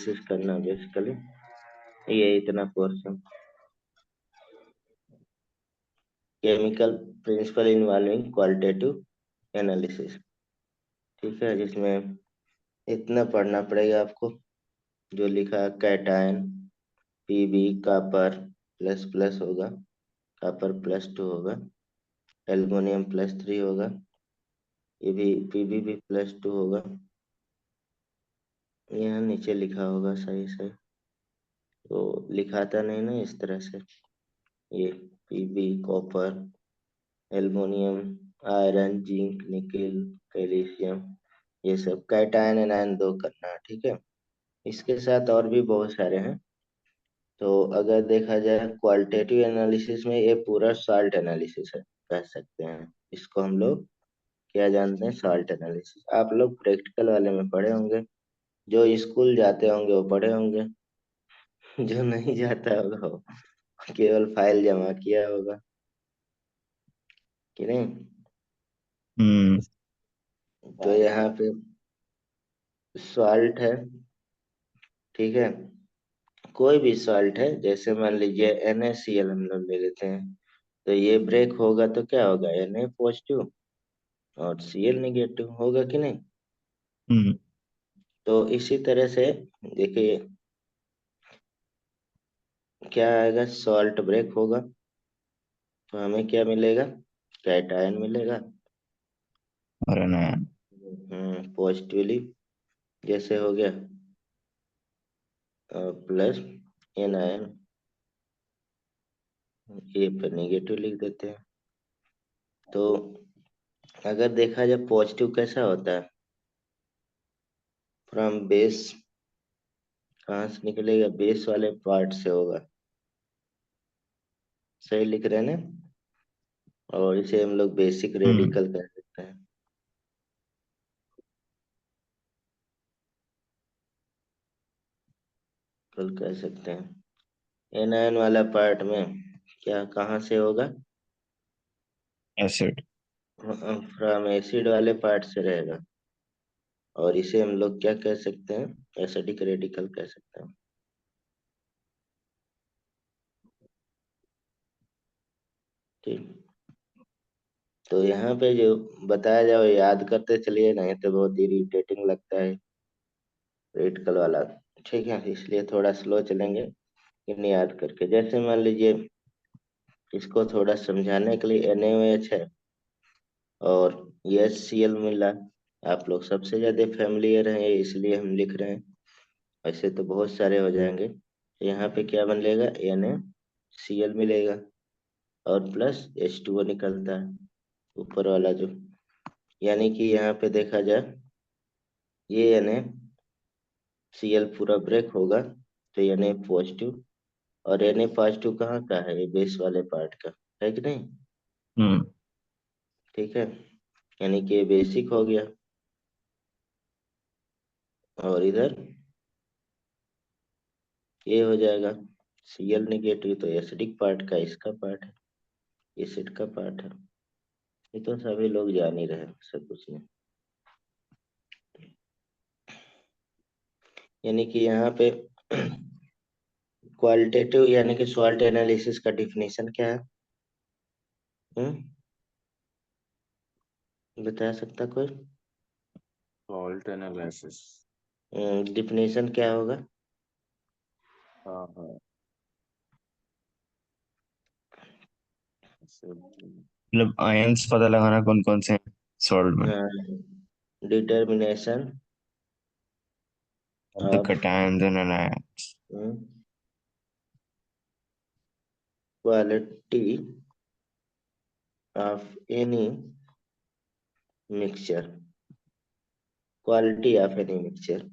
Analysis करना basically ये इतना portion chemical principle involving qualitative analysis, ठीक है, जिसमें इतना पढ़ना पड़ेगा आपको जो लिखा है cation PB copper plus plus होगा, कॉपर +2 होगा, एल्युमिनियम +3 होगा, ये भी पीबी भी +2 होगा। यहाँ नीचे लिखा होगा सही से, तो लिखाता नहीं ना इस तरह से। ये PB copper aluminium iron zinc nickel calcium, ये सब कैटायन एनायन 2 करना है, ठीक है। इसके साथ और भी बहुत सारे हैं। तो अगर देखा जाए क्वालिटेटिव एनालिसिस में ये पूरा सॉल्ट एनालिसिस है, कह सकते हैं इसको हम लोग क्या जानते हैं, सॉल्ट एनालिसिस। आप लोग प्रैक्टिकल वाले में पढ़े होंगे, जो स्कूल जाते होंगे वो पढ़े होंगे, जो नहीं जाता होगा वो केवल फाइल जमा किया होगा कि नहीं। हम्म। तो यहाँ पे सॉल्ट है, ठीक है, कोई भी सॉल्ट है, जैसे मान लीजिए NaCl हम लोग ले लेते हैं, तो ये ब्रेक होगा तो क्या होगा, Na पॉजिटिव और Cl नेगेटिव होगा कि नहीं। हम्म। तो इसी तरह से देखिए क्या आएगा, सॉल्ट ब्रेक होगा तो हमें क्या मिलेगा, कैटायन मिलेगा। और है ना। पॉजिटिवली जैसे हो गया प्लस एनायन, ये पर नेगेटिव लिख देते हैं। तो अगर देखा जाए पॉजिटिव कैसा होता है, फ्रॉम बेस, कहाँ से निकलेगा, बेस वाले पार्ट से होगा, सही लिख रहे हैं ना। और इसे हम लोग बेसिक हम्म। रेडिकल कह सकते हैं, कल कह सकते हैं। एनायन वाला पार्ट में क्या कहाँ से होगा, एसिड। फ्रॉम एसिड वाले पार्ट से रहेगा, और इसे हम लोग क्या कह सकते हैं, एसिडिक रेडिकल कह सकते हैं, ठीक। तो यहाँ पे जो बताया जाए वो याद करते चलिए, नहीं तो बहुत इरिटेटिंग लगता है रेडिकल वाला, ठीक है, इसलिए थोड़ा स्लो चलेंगे इन याद करके। जैसे मान लीजिए इसको थोड़ा समझाने के लिए NaOH है और HCl मिला, आप लोग सबसे ज्यादा फेमिलियर हैं इसलिए हम लिख रहे हैं, ऐसे तो बहुत सारे हो जाएंगे। तो यहाँ पे क्या बनेगा, NaCl मिलेगा और प्लस H2O निकलता है ऊपर वाला जो, यानी कि यहाँ पे देखा जाए ये NaCl पूरा ब्रेक होगा तो Na पॉजिटिव, और Na पॉजिटिव कहाँ का है, ये बेस वाले पार्ट का है कि नहीं, हम्म। ठीक है, यानी कि ये बेसिक हो गया। और इधर ये हो जाएगा Cl नेगेटिव, तो एसिडिक पार्ट का इसका पार्ट है, एसिड का पार्ट है। ये तो सभी लोग जान ही रहे हैं, सब कुछ नहीं। यानी कि यहाँ पे क्वालिटेटिव यानी कि सॉल्ट एनालिसिस का डिफिनेशन क्या है, हम्म बता सकता कोई, सॉल्ट एनालिसिस। डिफिनेशन क्या होगा। हाँ हाँ। ऐसे- मतलब आयंस पता लगाना कौन कौन से हैं सॉल्ट में। डिटर्मिनेशन अब the of cations and anions. Quality of any mixture, quality of any mixture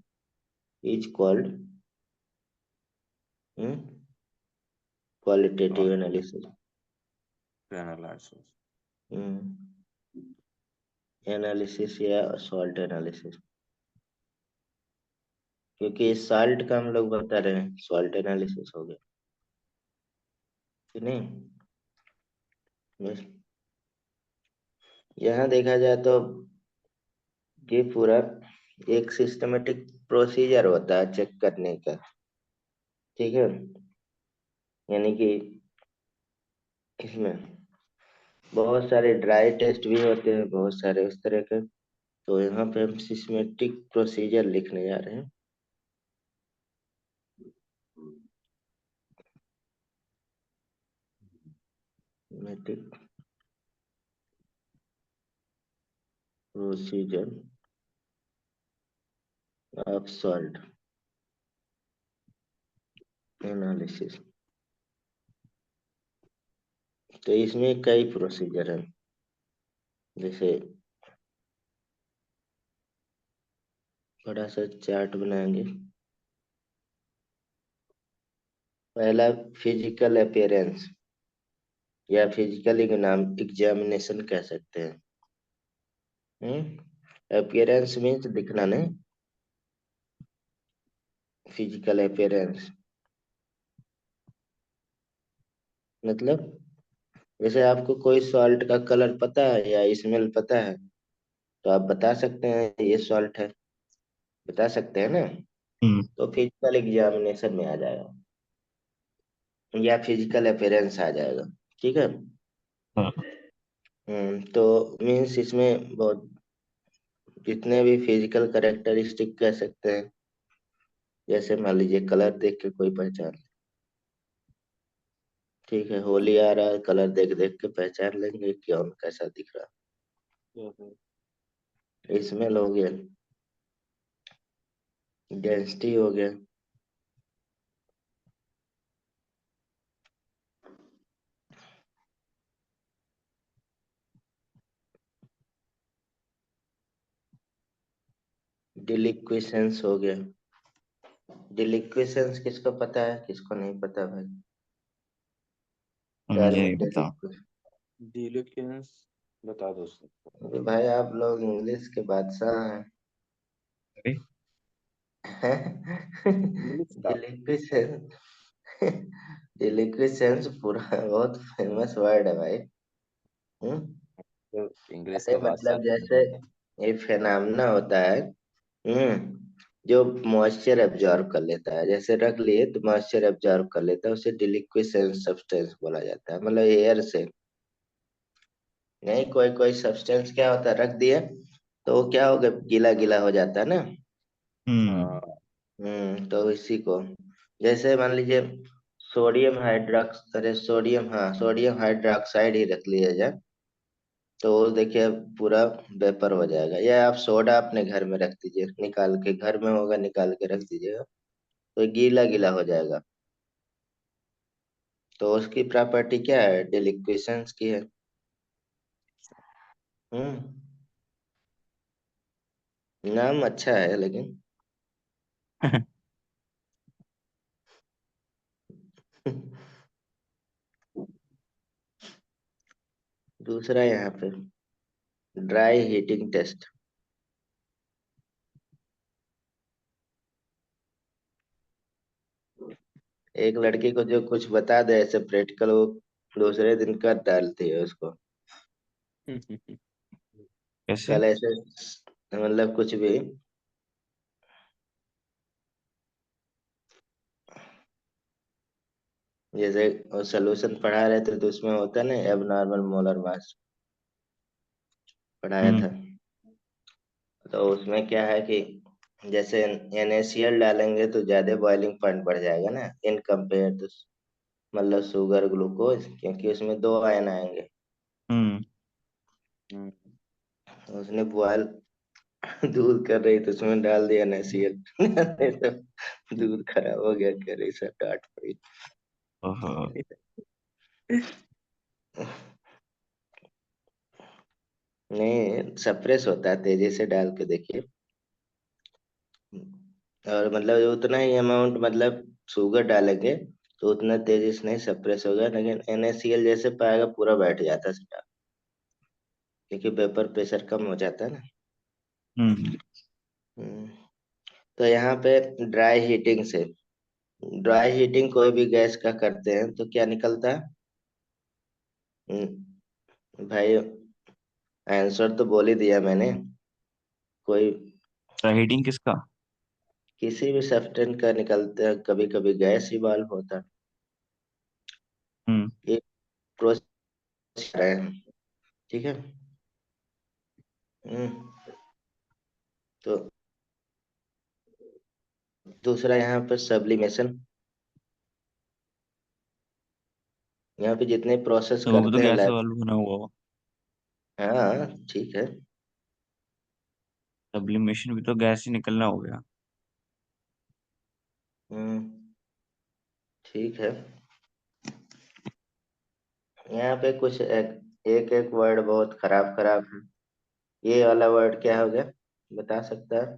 is called qualitative analysis, analysis. Analysis या सॉल्ट एनालिसिस, क्योंकि सॉल्ट का हम लोग बता रहे हैं, सॉल्ट एनालिसिस हो गया कि नहीं। बस यहाँ देखा जाए तो ये पूरा एक सिस्टमेटिक प्रोसीजर होता है चेक करने का। ठीक है, यानी कि इसमें बहुत सारे ड्राई टेस्ट भी होते हैं, बहुत सारे उस तरह के। तो यहाँ पे हम सिस्मेटिक प्रोसीजर लिखने जा रहे हैं। सिस्मेटिक प्रोसीजर ऑफ सॉल्ट एनालिसिस। तो इसमें कई प्रोसीजर हैं, जैसे बड़ा सा चार्ट बनाएंगे। पहला फिजिकल अपीयरेंस या फिजिकल एग्जामिनेशन कह सकते हैं। अपीयरेंस मीन्स दिखना नहीं, फिजिकल अपीयरेंस मतलब जैसे आपको कोई सॉल्ट का कलर पता है या स्मेल पता है, तो आप बता सकते हैं ये सॉल्ट है, बता सकते हैं ना। हम्म। तो फिजिकल एग्जामिनेशन में आ जाएगा या फिजिकल अपीयरेंस आ जाएगा। ठीक है। हाँ। तो मीन्स इसमें बहुत जितने भी फिजिकल कैरेक्टरिस्टिक कह सकते हैं, जैसे मान लीजिए कलर देख के कोई पहचान। ठीक है, होली आ रहा है, कलर देख देख के पहचान लेंगे कि कौन कैसा दिख रहा है। स्मेल हो गया, डेंसिटी हो गया, डिलिक्विसेंस हो गया। डिलिक्विसेंस किसको पता है, किसको नहीं पता भाई? मुझे टर्म नहीं पता। डिलिक्विस। डिलीकेंस बता दो सर। अरे भाई आप लोग इंग्लिश के बादशाह अरे। हैं। इंग्लिश का डिलिक्विसेंस। डिलिक्विसेंस पूरा बहुत फेमस वर्ड है भाई। हम्म। तो इंग्लिश अरे का बादशाह मतलब तो जैसे नहीं। ये फेनामना होता है, जो मॉइस्चर एब्जॉर्ब कर लेता है, जैसे रख लिए तो मॉइस्चर एब्जॉर्ब कर लेता है, उसे डिलिक्विसेंट सब्सटेंस बोला जाता है। मतलब एयर से नहीं, कोई कोई सब्सटेंस क्या होता है, रख दिए तो वो क्या होगा, गीला गीला हो जाता है ना। हाँ। तो इसी को जैसे मान लीजिए सोडियम हाइड्रोक्स अरे सोडियम, हाँ सोडियम हाइड्रोक्साइड ही रख लिया जाए, तो वो देखिए पूरा वेपर हो जाएगा। या आप सोडा अपने घर में रख दीजिए, निकाल के, घर में होगा निकाल के रख दीजिएगा, तो गीला गीला हो जाएगा। तो उसकी प्रॉपर्टी क्या है, डिलिक्विसेंस की है। हम्म। नाम अच्छा है लेकिन। दूसरा यहाँ पे ड्राई हीटिंग टेस्ट। एक लड़की को जो कुछ बता दे ऐसे प्रैक्टिकल, वो दूसरे दिन कर डालती है उसको। कैसे? कल ऐसे मतलब कुछ भी, जैसे वो सोल्यूशन पढ़ा रहे थे तो उसमें होता है ना एबनॉर्मल मोलर मास, पढ़ाया हम्म। था। तो उसमें क्या है कि जैसे NaCl डालेंगे तो ज्यादा बॉइलिंग पॉइंट बढ़ जाएगा ना, इन कंपेयर टू मतलब शुगर ग्लूकोज, क्योंकि उसमें दो आयन आएंगे। हम्म। हम्म। उसने बॉयल दूध कर रही तो उसमें डाल दिया NaCl। नहीं तो दूध खराब हो गया, कह रही सब डांट पड़ी। ओहो। नहीं, सप्रेस होता है, तेजी से डाल के देखिए। और मतलब उतना ही अमाउंट, मतलब शुगर डालेंगे तो उतना तेजी से नहीं सप्रेस होगा, लेकिन NaCl जैसे पाएगा पूरा बैठ जाता है सीधा, क्योंकि वेपर प्रेशर कम हो जाता है ना। हम्म। हम्म, तो यहाँ पे ड्राई हीटिंग से, ड्राई हीटिंग कोई भी गैस का करते हैं तो क्या निकलता है? भाई आंसर तो बोल ही दिया मैंने। कोई हीटिंग किसका? किसी भी सब्सटेंस का निकलता है, कभी कभी गैस ही बाल होता है। हम्म। ये प्रोसेस रहे हैं। ठीक है। हम्म, तो दूसरा यहाँ पर सब्लिमेशन। यहाँ पे जितने प्रोसेस तो वो भी तो करते हैं गैस से लैब। वाल्व बना हुआ हो। हाँ ठीक है। सब्लिमेशन भी तो गैस ही निकलना हो गया। हम्म, ठीक है। यहाँ पे कुछ एक एक वर्ड बहुत खराब खराब है। ये वाला वर्ड क्या हो गया, बता सकता है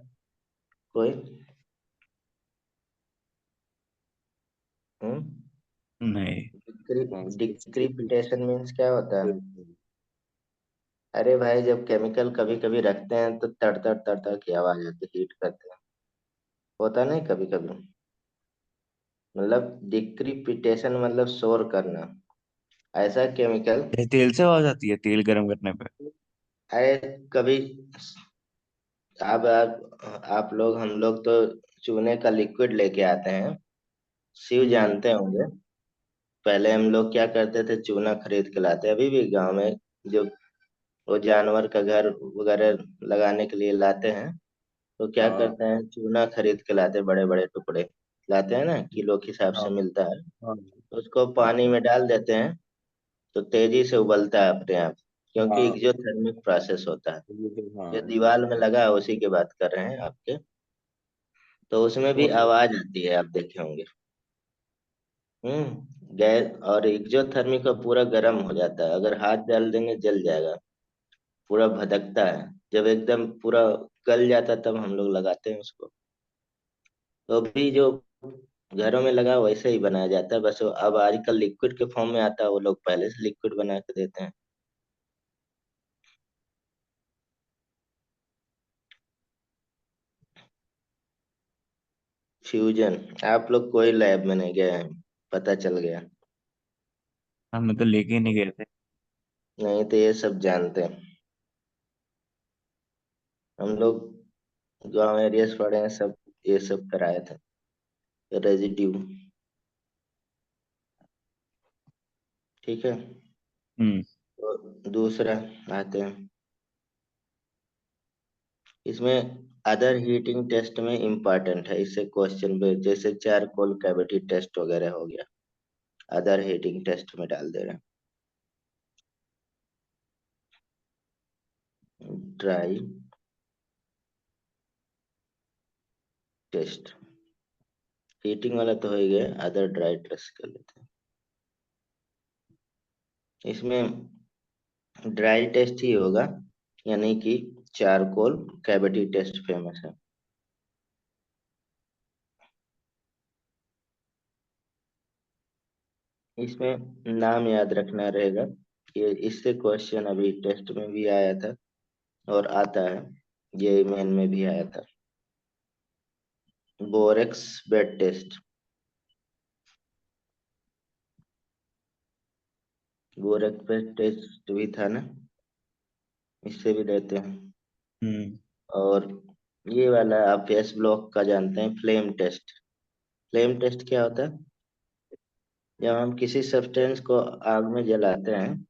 कोई? हम्म, नहीं। डिक्रिपिटेशन मीन्स क्या होता है? अरे भाई, जब केमिकल कभी कभी रखते हैं तो तड़ तड़ तड़ तड़ की आवाज आती है, हीट करते हैं। होता नहीं कभी कभी? मतलब डिक्रिपिटेशन मतलब शोर करना। ऐसा केमिकल। ये तेल से आवाज आती है तेल गर्म करने पे। अरे कभी आप लोग, हम लोग तो चूने का लिक्विड लेके आते हैं। शिव हम्म। जानते होंगे। पहले हम लोग क्या करते थे, चूना खरीद के लाते, अभी भी गांव में जो वो जानवर का घर वगैरह लगाने के लिए लाते हैं, तो क्या हाँ करते हैं, चूना खरीद के लाते हैं, बड़े बड़े टुकड़े लाते हैं ना, किलो के हिसाब हाँ से मिलता है। हाँ तो उसको पानी में डाल देते हैं, तो तेजी से उबलता है अपने आप, क्योंकि हाँ। एक्जोथर्मिक प्रोसेस होता है। ये तो जो हाँ दीवार में लगा है उसी की बात कर रहे हैं आपके। तो उसमें भी समझ गया। आवाज आती है, आप देखे होंगे। गैस और एक्जोथर्मिक का पूरा गर्म हो जाता है, अगर हाथ डाल देंगे जल जाएगा। पूरा भदकता है, जब एकदम पूरा गल जाता है तब हम लोग लगाते हैं उसको। तो अभी जो घरों में लगा वैसे ही बनाया जाता है, बस वो अब आजकल लिक्विड के फॉर्म में आता है, वो लोग पहले से लिक्विड बना के देते हैं। फ्यूजन। आप लोग कोई लैब में नहीं गए हैं, पता चल गया। हम तो लेके ही नहीं गए थे। नहीं तो ये सब जानते हैं हम लोग। गांव एरिया से पढ़े हैं सब, ये सब कराए थे, रेजिड्यू। ठीक है। हम्म। तो दूसरा आते हैं इसमें, अदर हीटिंग टेस्ट में इम्पोर्टेंट है, इससे क्वेश्चन पे जैसे चारकोल कैविटी टेस्ट वगैरह हो गया, अदर हीटिंग टेस्ट में डाल दे रहे हैं। ड्राई टेस्ट, हीटिंग वाला तो हो ही गया, अदर ड्राई टेस्ट कर लेते हैं। इसमें ड्राई टेस्ट ही होगा, यानी कि चारकोल कैविटी टेस्ट फेमस है। इसमें नाम याद रखना रहेगा, ये इससे क्वेश्चन अभी टेस्ट में भी आया था और आता है, ये मेन में भी आया था। Borax bead test. Borax bead test भी था ना, इससे भी देते हैं। हम्म। और ये वाला आप एस ब्लॉक का जानते हैं, फ्लेम टेस्ट। फ्लेम टेस्ट क्या होता है? जब हम किसी सब्सटेंस को आग में जलाते हैं,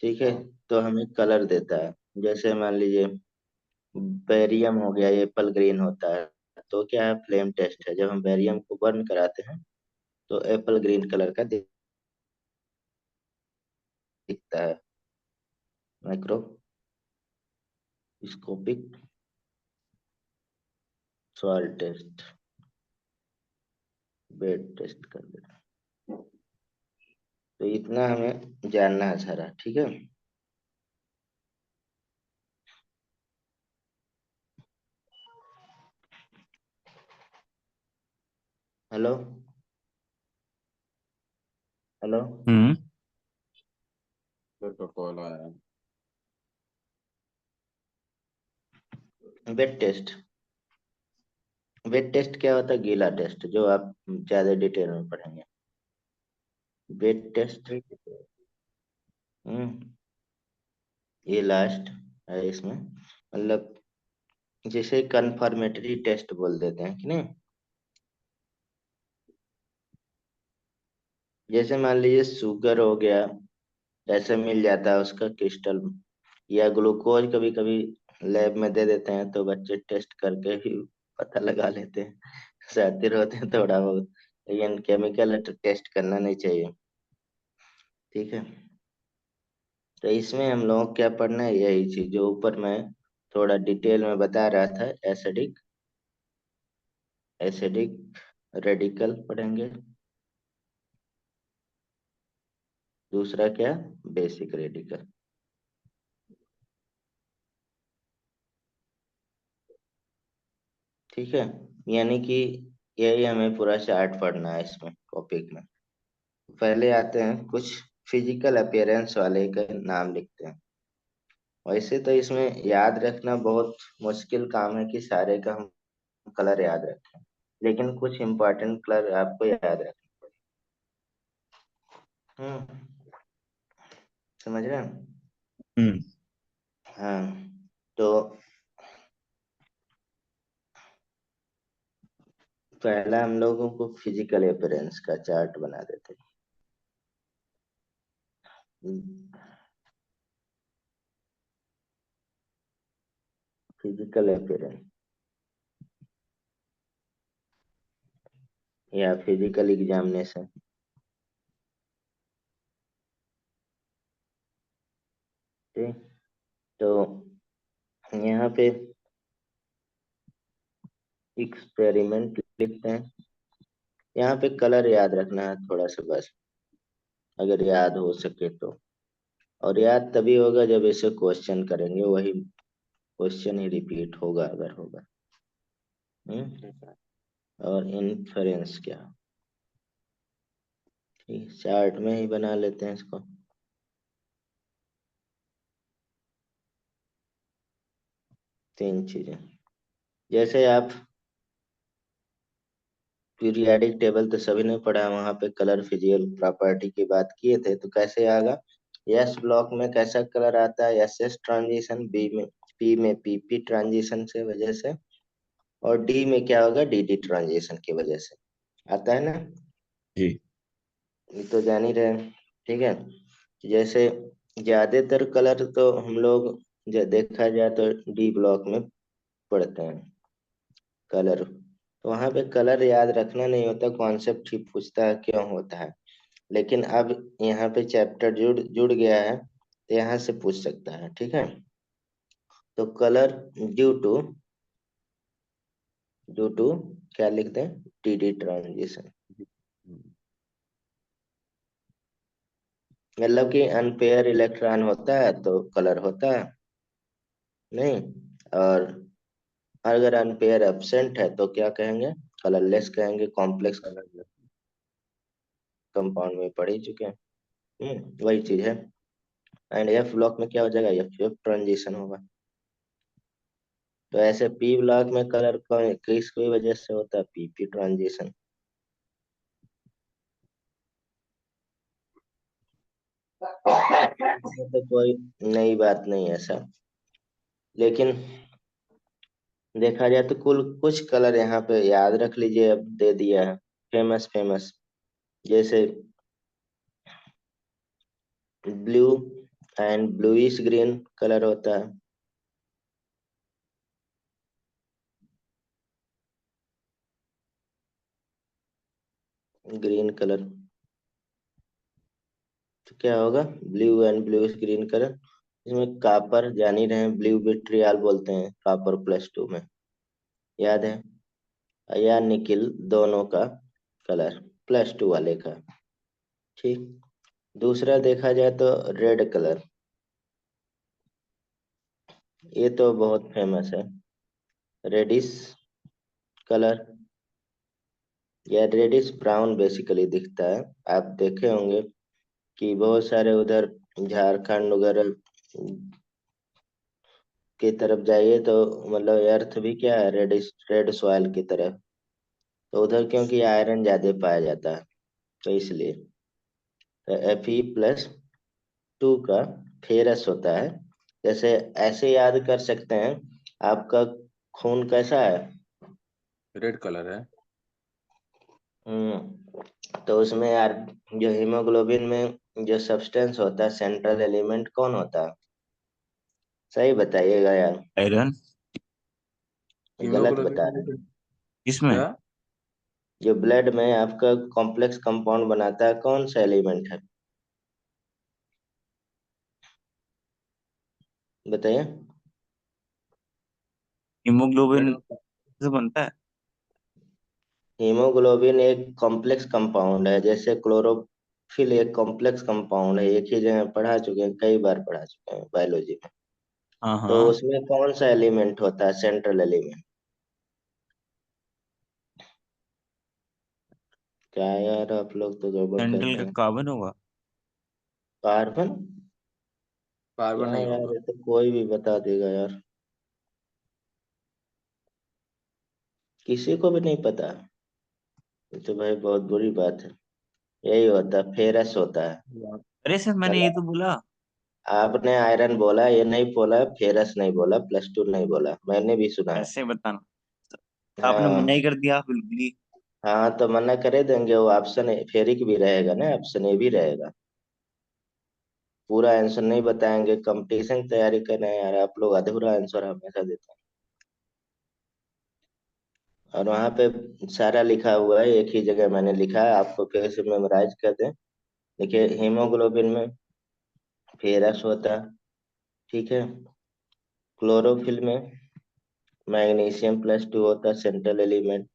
ठीक है, हाँ तो हमें कलर देता है। जैसे मान लीजिए बेरियम हो गया, ये एप्पल ग्रीन होता है। तो क्या है, फ्लेम टेस्ट है, जब हम बेरियम को बर्न कराते हैं तो एप्पल ग्रीन कलर का दिखता है। Microscopic salt test, bead test कर देते हैं। तो इतना हमें जानना है सारा, ठीक है। हेलो। हेलो। हम्म। फिर तो कॉल आया। Weight test. वेट टेस्ट क्या होता है? गीला टेस्ट, जो आप ज्यादा डिटेल में पढ़ेंगे। Wet test. ठीक है। हम्म, ये लास्ट है इसमें, मतलब जिसे कन्फर्मेटरी टेस्ट बोल देते हैं कि नहीं। जैसे मान लीजिए शुगर हो गया, ऐसे मिल जाता है उसका क्रिस्टल, या ग्लूकोज कभी कभी लैब में दे देते हैं तो बच्चे टेस्ट करके ही पता लगा लेते हैं। शातिर होते हैं थोड़ा बहुत, लेकिन केमिकल टेस्ट करना नहीं चाहिए। ठीक है, तो इसमें हम लोगों को क्या पढ़ना है, यही चीज जो ऊपर मैं थोड़ा डिटेल में बता रहा था। एसिडिक, एसिडिक रेडिकल पढ़ेंगे। दूसरा क्या, बेसिक रेडिकल। ठीक है, यानी कि यही हमें पूरा चार्ट पढ़ना है इसमें टॉपिक में। पहले आते हैं कुछ फिजिकल अपीयरेंस वाले का नाम लिखते हैं। वैसे तो इसमें याद रखना बहुत मुश्किल काम है कि सारे का हम कलर याद रखें, लेकिन कुछ इंपॉर्टेंट कलर आपको याद रखना। हम्म, समझ रहे हैं। हम्म। हाँ, तो पहला हम लोगों को फिजिकल अपीयरेंस का चार्ट बना देते हैं। फिजिकल अपीयरेंस या फिजिकल एग्जामिनेशन। ठीक, तो यहाँ पे एक्सपेरिमेंट लिखते हैं। यहाँ पे कलर याद रखना है थोड़ा सा बस, अगर याद हो सके तो। और याद तभी होगा जब इसे क्वेश्चन करेंगे, वही क्वेश्चन ही रिपीट होगा अगर होगा। हम्म, ठीक है। और इन्फरेंस क्या, ठीक चार्ट में ही बना लेते हैं इसको। तीन चीजें, जैसे आप पीरियाडिक टेबल तो सभी ने पढ़ा, वहां पे कलर फिजिकल प्रॉपर्टी की बात किए थे, तो कैसे आएगा। यस ब्लॉक में कैसा कलर आता है, एस एस ट्रांजिशन, बी में पी में पीपी ट्रांजिशन से वजह से, और डी में क्या होगा, डी डी ट्रांजिशन की वजह से आता है ना। जी। ये तो जान ही रहे हैं। ठीक है, जैसे ज्यादातर कलर तो हम लोग देखा जाए तो डी ब्लॉक में पढ़ते हैं कलर। तो वहां पे कलर याद रखना नहीं होता, कॉन्सेप्ट ही पूछता है क्यों होता है। लेकिन अब यहाँ पे चैप्टर जुड़ जुड़ गया है, तो यहाँ से पूछ सकता है। ठीक है, तो colour due to, due to क्या लिखते हैं, डी डी ट्रांजिशन। हम्म, मतलब कि अनपेयर इलेक्ट्रॉन होता है तो कलर होता है नहीं, और अगर अनपेयर एब्सेंट है तो क्या कहेंगे, कलरलेस कहेंगे। कॉम्प्लेक्स अलग। कंपाउंड में पढ़ ही चुके हैं। वही चीज है। एंड एफ ब्लॉक में क्या हो जाएगा, एफ एफ ट्रांजिशन होगा। तो ऐसे पी ब्लॉक में कलर किस वजह से होता है, पीपी ट्रांजिशन। इसमें तो कोई नई बात नहीं है ऐसा, लेकिन देखा जाए तो कुल कुछ कलर यहाँ पे याद रख लीजिए, अब दे दिया है फेमस फेमस। जैसे blue and bluish green colour होता है, ग्रीन कलर। तो क्या होगा, blue and bluish green colour. इसमें कापर जान ही रहे हैं, ब्लू विट्रियल बोलते हैं कापर +2 में, याद है। या निकिल, दोनों का कलर +2 वाले का। ठीक, दूसरा देखा जाए तो रेड कलर, ये तो बहुत फेमस है। रेडिश कलर या रेडिश ब्राउन बेसिकली दिखता है। आप देखे होंगे कि बहुत सारे उधर झारखंड वगैरह की तरफ जाइए तो मतलब अर्थ भी क्या है, रेडिश रेड सॉइल की तरफ। तो उधर क्योंकि आयरन ज्यादा पाया जाता है, तो इसलिए तो Fe+2 का फेरस होता है। जैसे ऐसे याद कर सकते हैं, आपका खून कैसा है? रेड कलर है। तो उसमें यार जो हीमोग्लोबिन में जो सब्सटेंस होता है, सेंट्रल एलिमेंट कौन होता है? सही बताइएगा यार। आयरन। गलत हीमोग्लोबिन बता में रहे हैं। किसमें? क्या? जो ब्लड में आपका कॉम्प्लेक्स कंपाउंड बनाता है, कौन सा एलिमेंट है? बताइए। हीमोग्लोबिन ब्लड में। से बनता है। हीमोग्लोबिन एक कॉम्प्लेक्स कंपाउंड है, जैसे क्लोरोफिल एक कॉम्प्लेक्स कंपाउंड है, एक ही जगह पढ़ा चुके हैं, कई बार पढ़ा चुके हैं बायोलॉजी में। हाँ तो हाँ। उसमें कौन सा एलिमेंट होता है, सेंट्रल एलिमेंट? क्या यार, आप लोग तो गड़बड़ कर सेंट्रल रहे का हैं। कार्बन होगा। कार्बन? कार्बन क्या नहीं यार, होगा। ये तो कोई भी बता देगा यार। किसी को भी नहीं पता? ये तो भाई बहुत बुरी बात है। यही होता है, फेरस होता है। अरे सर मैंने ये गलत। तो बोला। आपने आयरन बोला, ये नहीं बोला, फेरस नहीं बोला, +2 नहीं बोला, मैंने भी सुना है। ऐसे बताना। आपने मना ही हाँ। कर दिया बिल्कुल ही। हाँ तो मना करे देंगे, वो ऑप्शन फेरिक भी रहेगा ना, ऑप्शन ए भी रहेगा। पूरा आंसर नहीं बताएंगे, कंपटीशन की तैयारी कर रहे हैं यार आप लोग, अधूरा आंसर हमेशा देते हैं। और वहां पे सारा लिखा हुआ है, एक ही जगह मैंने लिखा है, आपको फिर से मेमोराइज कर दें। देखिए, हीमोग्लोबिन में फेरस होता है, ठीक है। क्लोरोफिल में मैग्नीशियम +2 होता है, सेंट्रल एलिमेंट।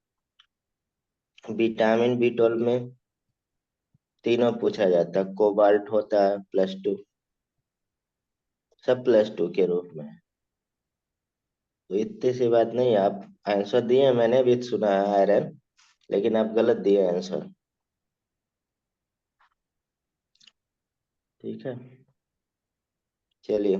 विटामिन B12 में तीनों पूछा जाता है, कोबाल्ट होता है +2। सब +2 के रूप में है। तो इतनी सी बात नहीं है, आप आंसर दिए, मैंने भी सुना है आयरन, लेकिन आप गलत दिए आंसर। ठीक है, चलिए।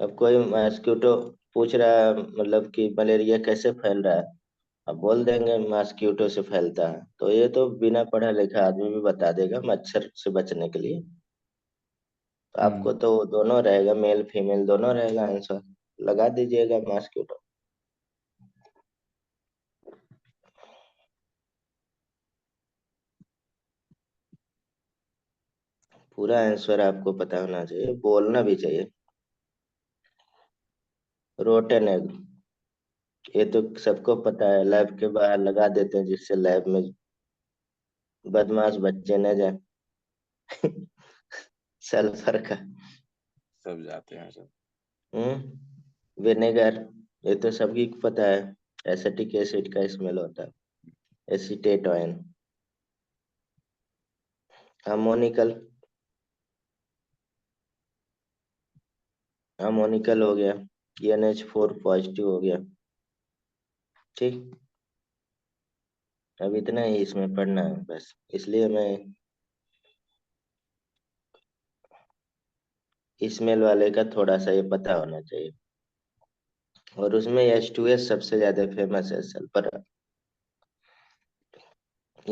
अब कोई मॉस्किटो पूछ रहा है, मतलब कि मलेरिया कैसे फैल रहा है। अब बोल देंगे मॉस्किटो से फैलता है, तो ये तो बिना पढ़ा लिखा आदमी भी बता देगा, मच्छर से बचने के लिए। तो आपको हम्म। तो दोनों रहेगा, मेल फीमेल दोनों रहेगा आंसर। लगा दीजिएगा मॉस्किटो। पूरा आंसर आपको पता होना चाहिए, बोलना भी चाहिए। रोटेन एग, ये तो सबको पता है, लैब के बाहर लगा देते हैं, जिससे लैब में बदमाश बच्चे न जाए। सल्फर का। सब जाते हैं सब। विनेगर, ये तो सबकी को पता है, एसिटिक एसिड का स्मेल होता है। एसीटेटोन। अमोनिकल, अमोनिकल हो गया। NH4 पॉजिटिव हो गया। ठीक। अब इतना ही इसमें पढ़ना है बस, इसलिए मैं स्मेल वाले का थोड़ा सा ये पता होना चाहिए। और उसमें H2S सबसे ज्यादा फेमस है, सल्फर।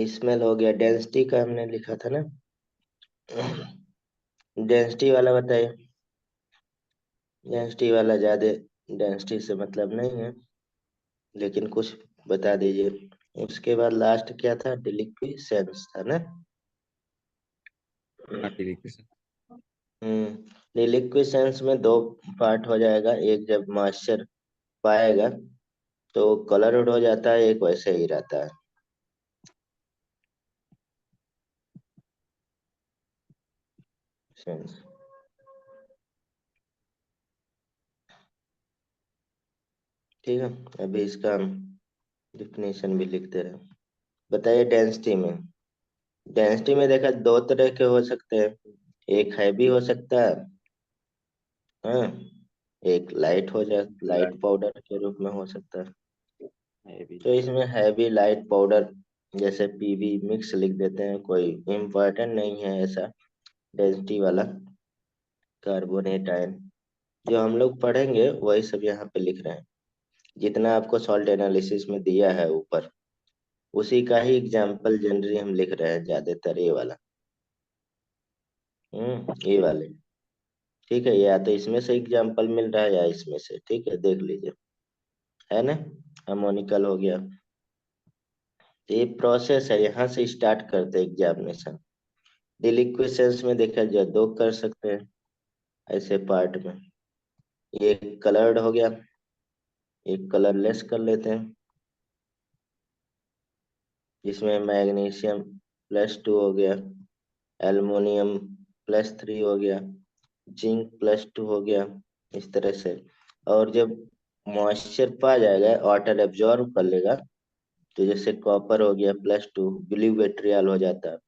स्मेल हो गया, डेंसिटी का हमने लिखा था ना। डेंसिटी वाला बताइए। डेंसिटी वाला ज्यादा डेंसिटी से मतलब नहीं है, लेकिन कुछ बता दीजिए। उसके बाद लास्ट क्या था, डिलिक्विसेंस था ना। हाँ ठीक है। डिलिक्विसेंस में दो पार्ट हो जाएगा, एक जब मॉइस्चर पाएगा तो कलर हो जाता है, एक वैसे ही रहता है। सेंस। ठीक है। अभी इसका डिफिनेशन भी लिखते रहे। बताइए, डेंसिटी में देखा दो तरह के हो सकते हैं। एक हैवी हो सकता है, हाँ। एक लाइट हो जा, ब्लैक लाइट पाउडर के रूप में हो सकता है। है भी। तो इसमें हैवी लाइट पाउडर, जैसे PB मिक्स लिख देते हैं, कोई इम्पोर्टेंट नहीं है ऐसा। डेंसिटी वाला कार्बोनेट आयन, जो हम लोग पढ़ेंगे वही सब यहाँ पे लिख रहे हैं। जितना आपको सॉल्ट एनालिसिस में दिया है ऊपर, उसी का ही एग्जाम्पल जनरली हम लिख रहे हैं, ज्यादातर ये वाला। ये वाले। ठीक है, या तो इसमें से एग्जाम्पल मिल रहा है या इसमें से। ठीक है, देख लीजिए, है ना। हार्मोनिकल हो गया। तो ये प्रोसेस है, यहाँ से स्टार्ट करते हैं एग्जामिनेशन। डिलिक्वेशंस में देखा जाए दो कर सकते हैं ऐसे पार्ट में। ये कलर्ड हो गया, एक कलरलेस कर लेते हैं, जिसमें मैग्नीशियम +2 हो गया, एल्युमिनियम +3 हो गया, जिंक +2 हो गया, इस तरह से। और जब मॉइस्चर पा जाएगा, वाटर एब्जॉर्ब कर लेगा, तो जैसे कॉपर हो गया +2, ब्लू विट्रियल हो जाता है।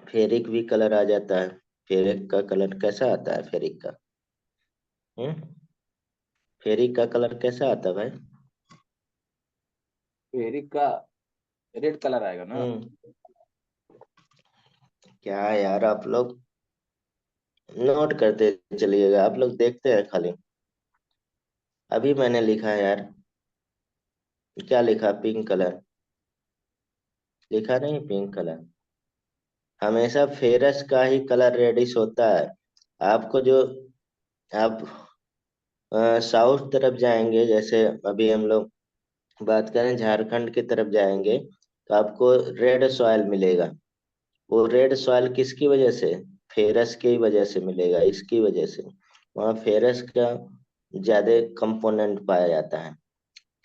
फेरिक भी कलर आ जाता है। फेरिक का कलर कैसा आता है, फेरिक का? हम्म फेरिक का कलर कैसा आता है भाई? फेरिक का रेड कलर आएगा ना। हम्म क्या यार, आप लोग नोट करते चलिएगा, आप लोग देखते हैं खाली। अभी मैंने लिखा है यार, क्या लिखा? पिंक कलर लिखा नहीं? पिंक कलर हमेशा फेरस का ही कलर रेडिश होता है। आपको जो आप साउथ तरफ जाएंगे, जैसे अभी हम लोग बात करें झारखंड की तरफ जाएंगे, तो आपको रेड सॉइल मिलेगा। वो रेड सॉइल किसकी वजह से? फेरस की वजह से मिलेगा, इसकी वजह से। वहाँ फेरस का ज्यादा कंपोनेंट पाया जाता है।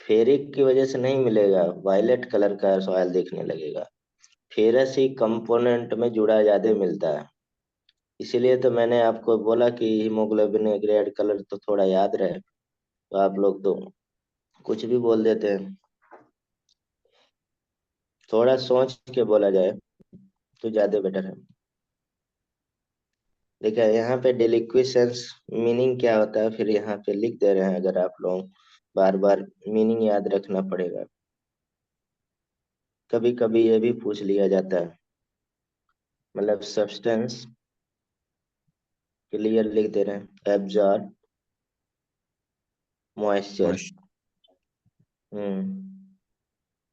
फेरिक की वजह से नहीं मिलेगा, वायलेट कलर का सॉइल देखने लगेगा। फेरस ही कंपोनेंट में जुड़ा ज्यादा मिलता है। इसीलिए तो मैंने आपको बोला कि हीमोग्लोबिन एक रेड कलर तो थोड़ा याद रहे। तो आप लोग तो कुछ भी बोल देते हैं। थोड़ा सोच के बोला जाए तो ज्यादा बेटर है। देखिए यहाँ पे डिलिक्विशंस मीनिंग क्या होता है, फिर यहाँ पे लिख दे रहे हैं। अगर आप लोग बार बार मीनिंग याद रखना पड़ेगा। कभी कभी ये भी पूछ लिया जाता है, मतलब सब्सटेंस क्लियर लिख दे रहे हैं। Absorb moisture. Moist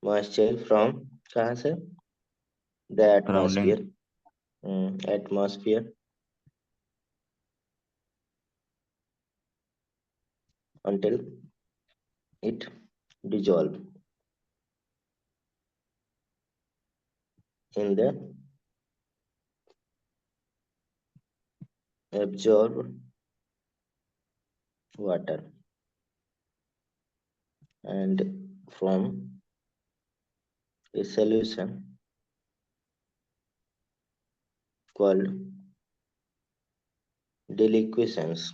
moisture from, कहाँ से? The surrounding. Atmosphere. Atmosphere until it dissolve in the absorbed water and from a solution called deliquescence।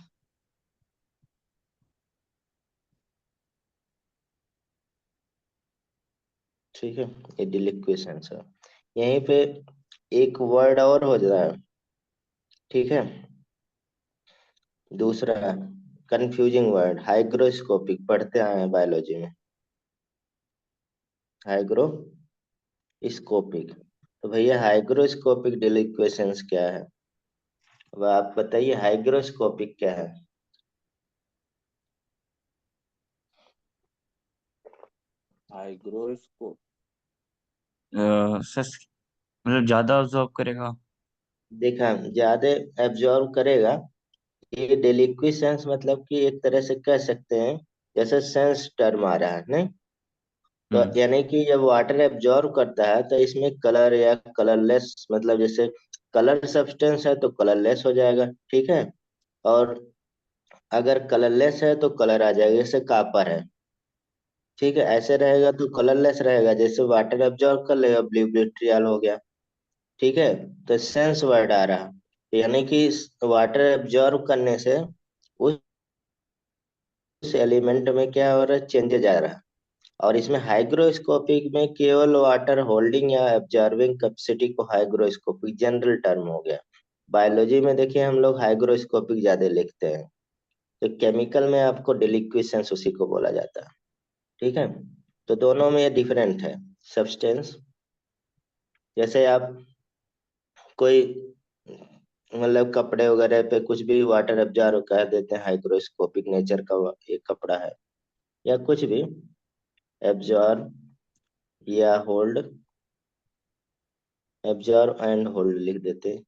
ठीक है, ये deliquescence है। यहीं पे एक वर्ड और हो जाता है। ठीक है, दूसरा कंफ्यूजिंग वर्ड हाइग्रोस्कोपिक, पढ़ते आए हैं बायोलॉजी में। हाइग्रोस्कोपिक, तो भैया हाइग्रोस्कोपिक डिलिक्वेशंस क्या है? अब आप बताइए हाइग्रोस्कोपिक क्या है? हाइग्रोस्कोप। सर, मतलब ज्यादा ऑब्जॉर्व करेगा। देखा, ज्यादा एब्जॉर्व करेगा। ये डेलिक्विसेंस मतलब कि एक तरह से कह सकते हैं, जैसे सेंस टर्म आ रहा है नहीं। तो हम्म। यानी कि जब वाटर एब्जॉर्व करता है तो इसमें कलर या कलरलेस, मतलब जैसे कलर सब्सटेंस है तो कलरलेस हो जाएगा। ठीक है, और अगर कलरलेस है तो कलर आ जाएगा, जैसे कापर है। ठीक है, ऐसे रहेगा तो कलरलेस रहेगा, जैसे वाटर एब्जॉर्व कर लेगा, ब्लू विट्रियल हो गया। ठीक है, तो सेंस वर्ड आ रहा, यानी कि वाटर एब्जॉर्ब करने से उस एलिमेंट में क्या हो रहा है, चेंजेज आ रहा है। और इसमें हाइग्रोस्कोपिक में केवल वाटर होल्डिंग या एब्जॉर्बिंग कैपेसिटी को हाइग्रोस्कोपिक जनरल टर्म हो गया। बायोलॉजी में देखिए हम लोग हाइग्रोस्कोपिक ज्यादा लिखते हैं। तो केमिकल में आपको डिलिक्विसेंस उसी को बोला जाता है। ठीक है, तो दोनों में ये डिफरेंट है। सब्सटेंस, जैसे आप कोई मतलब कपड़े वगैरह पे कुछ भी वाटर एब्जॉर्ब कर देते हैं, हाइग्रोस्कोपिक नेचर का एक कपड़ा है या कुछ भी, एब्जॉर्ब या होल्ड, एब्जॉर्ब एंड होल्ड लिख देते हैं।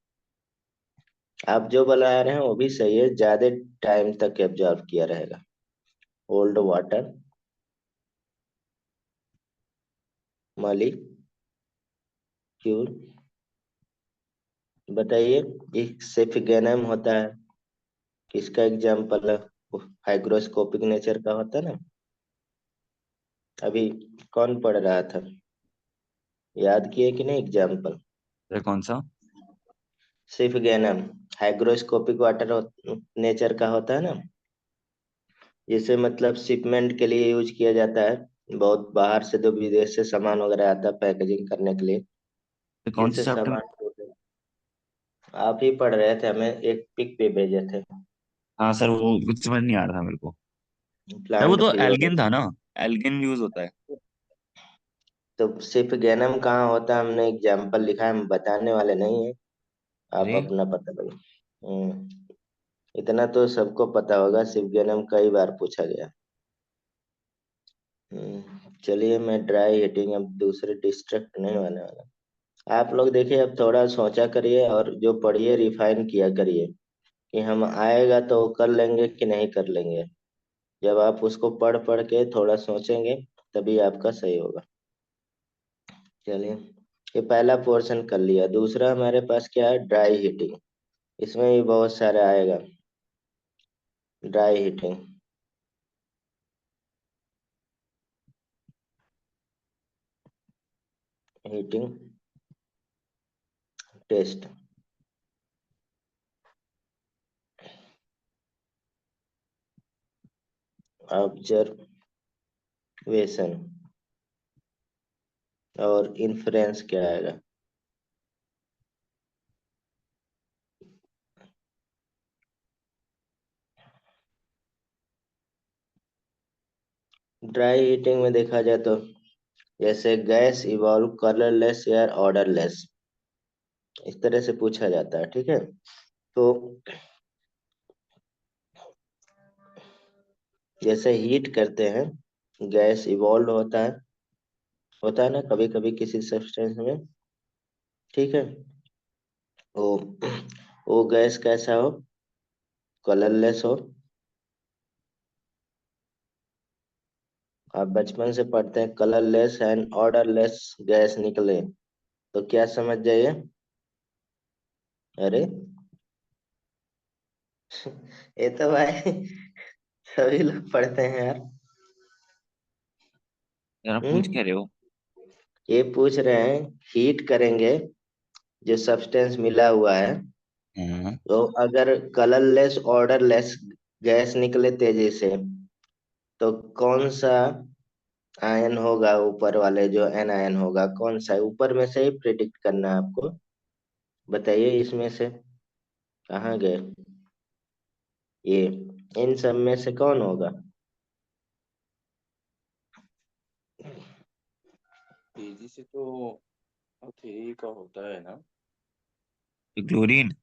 आप जो बता रहे हैं वो भी सही है, ज्यादा टाइम तक एब्जॉर्ब किया रहेगा। Old water, Molly cure. बताइए, ये सेफिगेनम होता है, किसका एग्जाम्पल है? हाइग्रोस्कोपिक नेचर का होता है ना। अभी कौन पढ़ रहा था, याद किए कि नहीं एग्जाम्पल? ये कौन सा? सिफगेनम हाइग्रोस्कोपिक वाटर नेचर का होता है ना, जिसे मतलब शिपमेंट के लिए यूज किया जाता है। बहुत बाहर से जो विदेश से सामान वगैरह आता है पैकेजिंग करने के लिए, ये कौन से जिनसे चैप्टर में? सामान आप ही पढ़ रहे थे, हमें एक पिक पे भेजे थे। हाँ सर, वो कुछ समझ नहीं आ रहा था मेरे को। यार वो प्लांट तो एल्गिन था फिजियोलॉजी। ना। एल्गिन यूज होता है। तो सिफगेनम कहाँ होता है, हमने एग्जाम्पल लिखा है, हम बताने वाले नहीं है। आप अरे अपना पता करो। इतना तो सबको पता होगा, सिफगेनम कई बार पूछा गया। चलिए, मैं ड्राई हीटिंग अब दूसरे डिस्ट्रैक्ट नहीं होने वाला। आप लोग देखिए, अब थोड़ा सोचा करिए और जो पढ़िए रिफाइन किया करिए, कि हम आएगा तो कर लेंगे कि नहीं कर लेंगे। जब आप उसको पढ़ पढ़ के थोड़ा सोचेंगे, तभी आपका सही होगा। चलिए, ये पहला पोर्शन कर लिया। दूसरा हमारे पास क्या है, ड्राई हीटिंग। इसमें भी बहुत सारा आएगा। Dry heating, heating test, observation और इन्फ्रेंस क्या आएगा। ड्राई हीटिंग में देखा जाए तो, जैसे गैस इवॉल्व कलरलेस या ऑर्डरलेस, इस तरह से पूछा जाता है, ठीक है। तो जैसे हीट करते हैं, गैस इवॉल्व होता है ना कभी कभी किसी सब्सटेंस में, ठीक है। वो वो गैस कैसा हो, कलरलेस हो। आप बचपन से पढ़ते हैं कलरलेस एंड ऑर्डरलेस गैस निकले, तो क्या समझ जाइए। अरे ये तो भाई सभी लोग पढ़ते हैं यार। यार आप पूछ क्या हम्म रहे हो? ये पूछ रहे हैं, हीट करेंगे, जो सब्सटेंस मिला हुआ है, हाँ। तो अगर कलरलेस ऑर्डरलेस गैस निकले तेजी से, तो कौन सा आयन होगा, ऊपर वाले जो एन आयन होगा कौन सा है? ऊपर में से ही प्रिडिक्ट करना है आपको। बताइए इसमें से कहाँ गए ये, इन सब में से कौन होगा? तेजी से तो थ्री का होता है ना। क्लोरीन।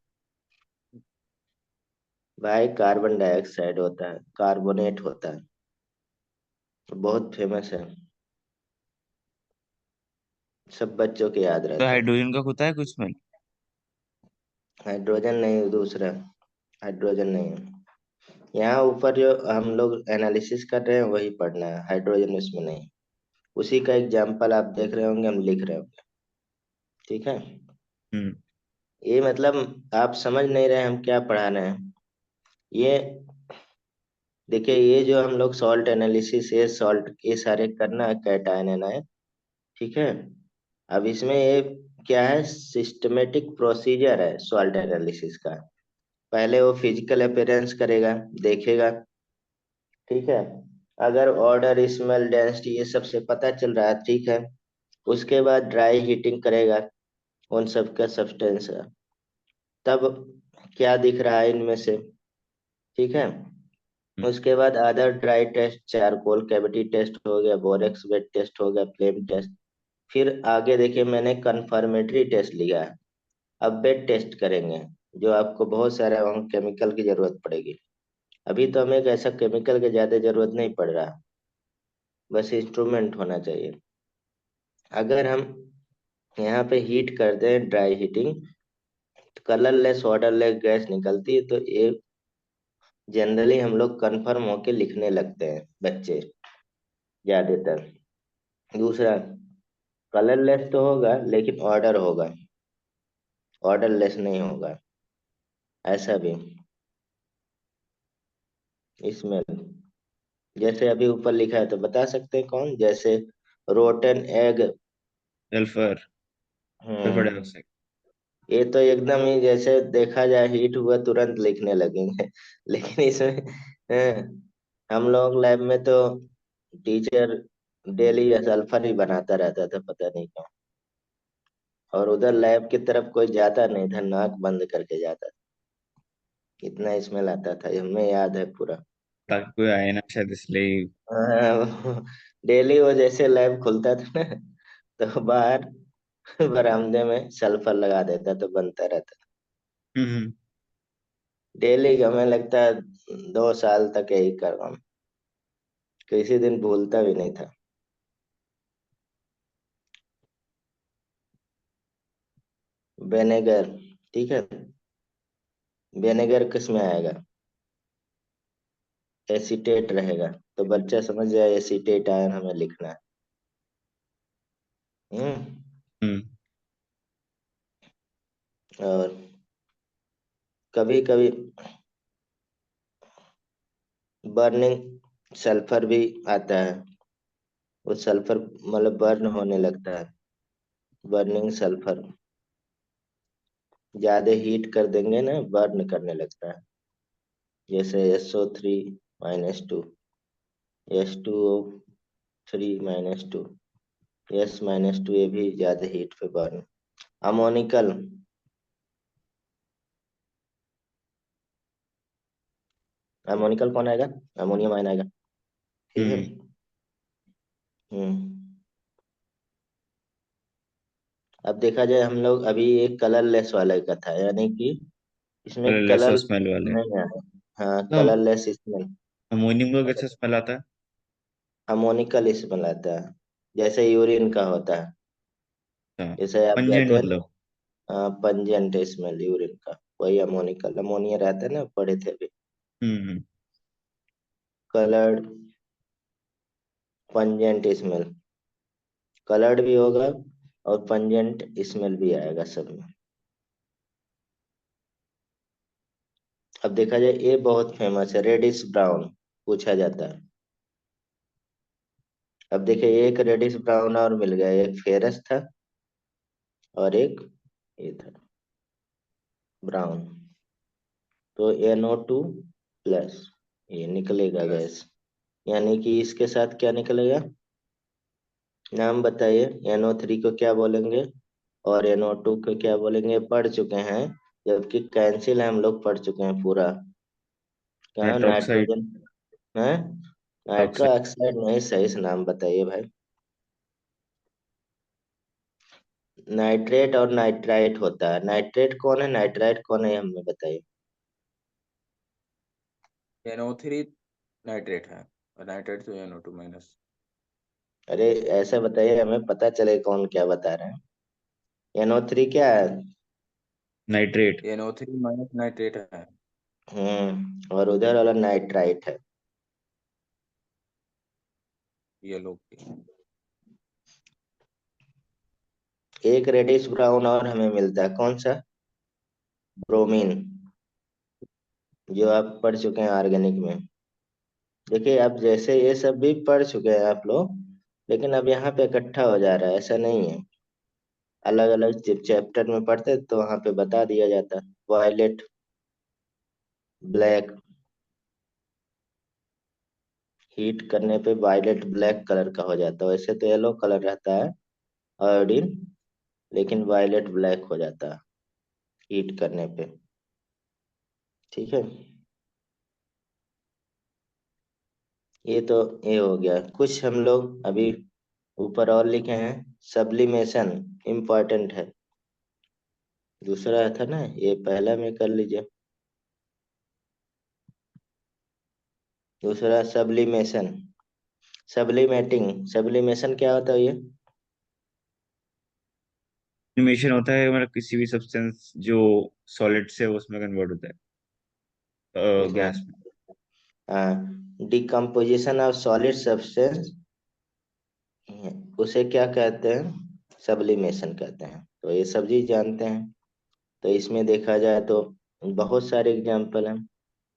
भाई कार्बन डाइऑक्साइड होता है, कार्बोनेट होता है, बहुत फेमस है, सब बच्चों के याद तो रहता है। हाइड्रोजन का होता है कुछ में? हाइड्रोजन नहीं, दूसरा हाइड्रोजन नहीं है। यहाँ ऊपर जो हम लोग एनालिसिस कर रहे हैं वही पढ़ना है, हाइड्रोजन इसमें नहीं। उसी का एग्जाम्पल आप देख रहे होंगे, हम लिख रहे होंगे, ठीक है। हम्म। ये मतलब आप समझ नहीं रहे हम क्या पढ़ा रहे हैं। ये देखिए, ये जो हम लोग सॉल्ट एनालिसिस, ये सॉल्ट ये सारे करना है, कैटायन एनायन, ठीक है। अब इसमें ये क्या है, सिस्टमेटिक प्रोसीजर है सॉल्ट एनालिसिस का। पहले वो फिजिकल अपीयरेंस करेगा, देखेगा, ठीक है। अगर ऑर्डर, स्मेल, डेंसिटी ये सब से पता चल रहा है, ठीक है। उसके बाद ड्राई हीटिंग करेगा उन सब का सब्सटेंस का, तब क्या दिख रहा है इनमें से, ठीक है। हम्म। उसके बाद other dry test, charcoal cavity test हो गया, बोरेक्स वेट टेस्ट हो गया, फ्लेम टेस्ट। फिर आगे देखिए, मैंने कंफर्मेटरी टेस्ट लिया है। अब बेड टेस्ट करेंगे, जो आपको बहुत सारे वहाँ केमिकल की जरूरत पड़ेगी। अभी तो हमें एक ऐसा केमिकल की ज्यादा जरूरत नहीं पड़ रहा, बस इंस्ट्रूमेंट होना चाहिए। अगर हम यहाँ पे हीट करते हैं, dry heating, colourless waterless gas निकलती है, तो ये जनरली हम लोग कंफर्म होके लिखने लगते हैं बच्चे ज्यादातर। दूसरा, कलरलेस तो होगा लेकिन ऑर्डर होगा, ऑर्डरलेस नहीं होगा, ऐसा भी। इसमें जैसे अभी ऊपर लिखा है तो बता सकते हैं कौन, जैसे रोटन एग। सल्फर, सल्फर हम्म। डाइऑक्साइड। ये तो एकदम ही जैसे देखा जाए हीट हुआ तुरंत लिखने लगेंगे लेकिन इसमें हम लोग लैब में तो टीचर डेली सल्फर ही बनाता रहता था, पता नहीं क्यों। और उधर लैब की तरफ कोई जाता नहीं था, नाक बंद करके जाता था, इतना स्मेल आता था, ये हमें याद है पूरा। ताकि कोई आए ना शायद, इसलिए। डेली वो जैसे लैब खुलता था ना, तो बाहर बरामदे में सल्फर लगा देता तो बनता रहता। हम्म। डेली हमें लगता है 2 साल तक यही कर, हम किसी दिन भूलता भी नहीं था। विनेगर, ठीक है, विनेगर किस में आएगा, एसीटेट रहेगा, तो बच्चा समझ जाए एसीटेट आयन हमें लिखना है। हम्म। हम्म। और कभी कभी बर्निंग सल्फर भी आता है, वो सल्फर मतलब बर्न होने लगता है, बर्निंग सल्फर, ज्यादा हीट कर देंगे ना बर्न करने लगता है। जैसे SO3-2, H2O3-2, S-2, ये भी ज्यादा हीट पे बर्न। अमोनिकल, अमोनिकल कौन आएगा, अमोनियम आयन आएगा, ठीक है। हम्म। हम्म। अब देखा जाए, हम लोग अभी एक कलरलेस वाले का था, यानी कि इसमें कलरलेस कलर और स्मेल वाले। नहीं आया। हाँ, तो कलरलेस इसमें अमोनियम का कैसे स्मेल आता है? अमोनिकल इसमें आता है, जैसे यूरिन का होता है। अच्छा, जैसे आप पंजेंट जाते हैं मतलब। पंजेंट स्मेल यूरिन का, वही अमोनिकल, अमोनिया रहता है ना, पढ़े थे अभी। हम्म। कलर्ड, पंजेंट स्मेल, कलर्ड भी होगा और पंजेंट स्मेल भी आएगा सब में। अब देखा जाए, ये बहुत फेमस है, रेडिश ब्राउन पूछा जाता है। अब देखिए, एक रेडिश ब्राउन और मिल गया, एक फेरस था और एक ये था ब्राउन। तो NO2+, ये निकलेगा प्लस। गैस, यानी कि इसके साथ क्या निकलेगा, नाम बताइए। NO3 को क्या बोलेंगे और NO2 को क्या बोलेंगे, पढ़ चुके हैं, जबकि कैंसिल हम लोग पढ़ चुके हैं पूरा। कहाँ नाइट्रोक्साइड। नाइट्रोजन है, नाइट्रो ऑक्साइड। ऑक्साइड नहीं, सही से नाम बताइए भाई। नाइट्रेट और नाइट्राइट होता है, नाइट्रेट कौन है, नाइट्राइट कौन है, ये हमें बताइए। NO3 नाइट्रेट है, और नाइट्रेट तो NO2 माइनस। अरे ऐसा बताइए, हमें पता चले कौन क्या बता रहे हैं। NO3 क्या है। NO3 माइनस नाइट्रेट है। और उधर वाला नाइट्राइट है। ये लोग एक रेडिश ब्राउन और हमें मिलता है, कौन सा, ब्रोमीन, जो आप पढ़ चुके हैं ऑर्गेनिक में। देखिए, अब जैसे ये सब भी पढ़ चुके हैं आप लोग, लेकिन अब यहाँ पे इकट्ठा हो जा रहा है, ऐसा नहीं है। अलग अलग चैप्टर में पढ़ते तो वहां पे बता दिया जाता। वायलेट, ब्लैक, हीट करने पे वायलेट ब्लैक कलर का हो जाता है, वैसे तो येलो कलर रहता है आयोडीन, लेकिन वायलेट ब्लैक हो जाता है हीट करने पे, ठीक है। ये तो ये हो गया, कुछ हम लोग अभी ऊपर और लिखे हैं। सब्लिमेशन इम्पोर्टेंट है, दूसरा था ना, ये पहला में कर लीजिए। दूसरा सब्लिमेशन, सब्लिमेटिंग, सब्लिमेशन क्या होता है ये, एनिमेशन होता है मतलब किसी भी सब्सटेंस जो सॉलिड से उसमें कन्वर्ट होता है उसमें गैस में। डिकम्पोजिशन ऑफ सॉलिड सब्सटेंस, उसे क्या कहते हैं? सब्लिमेशन कहते हैं। तो ये सब चीज जानते हैं। तो इसमें देखा जाए तो बहुत सारे एग्जाम्पल हैं।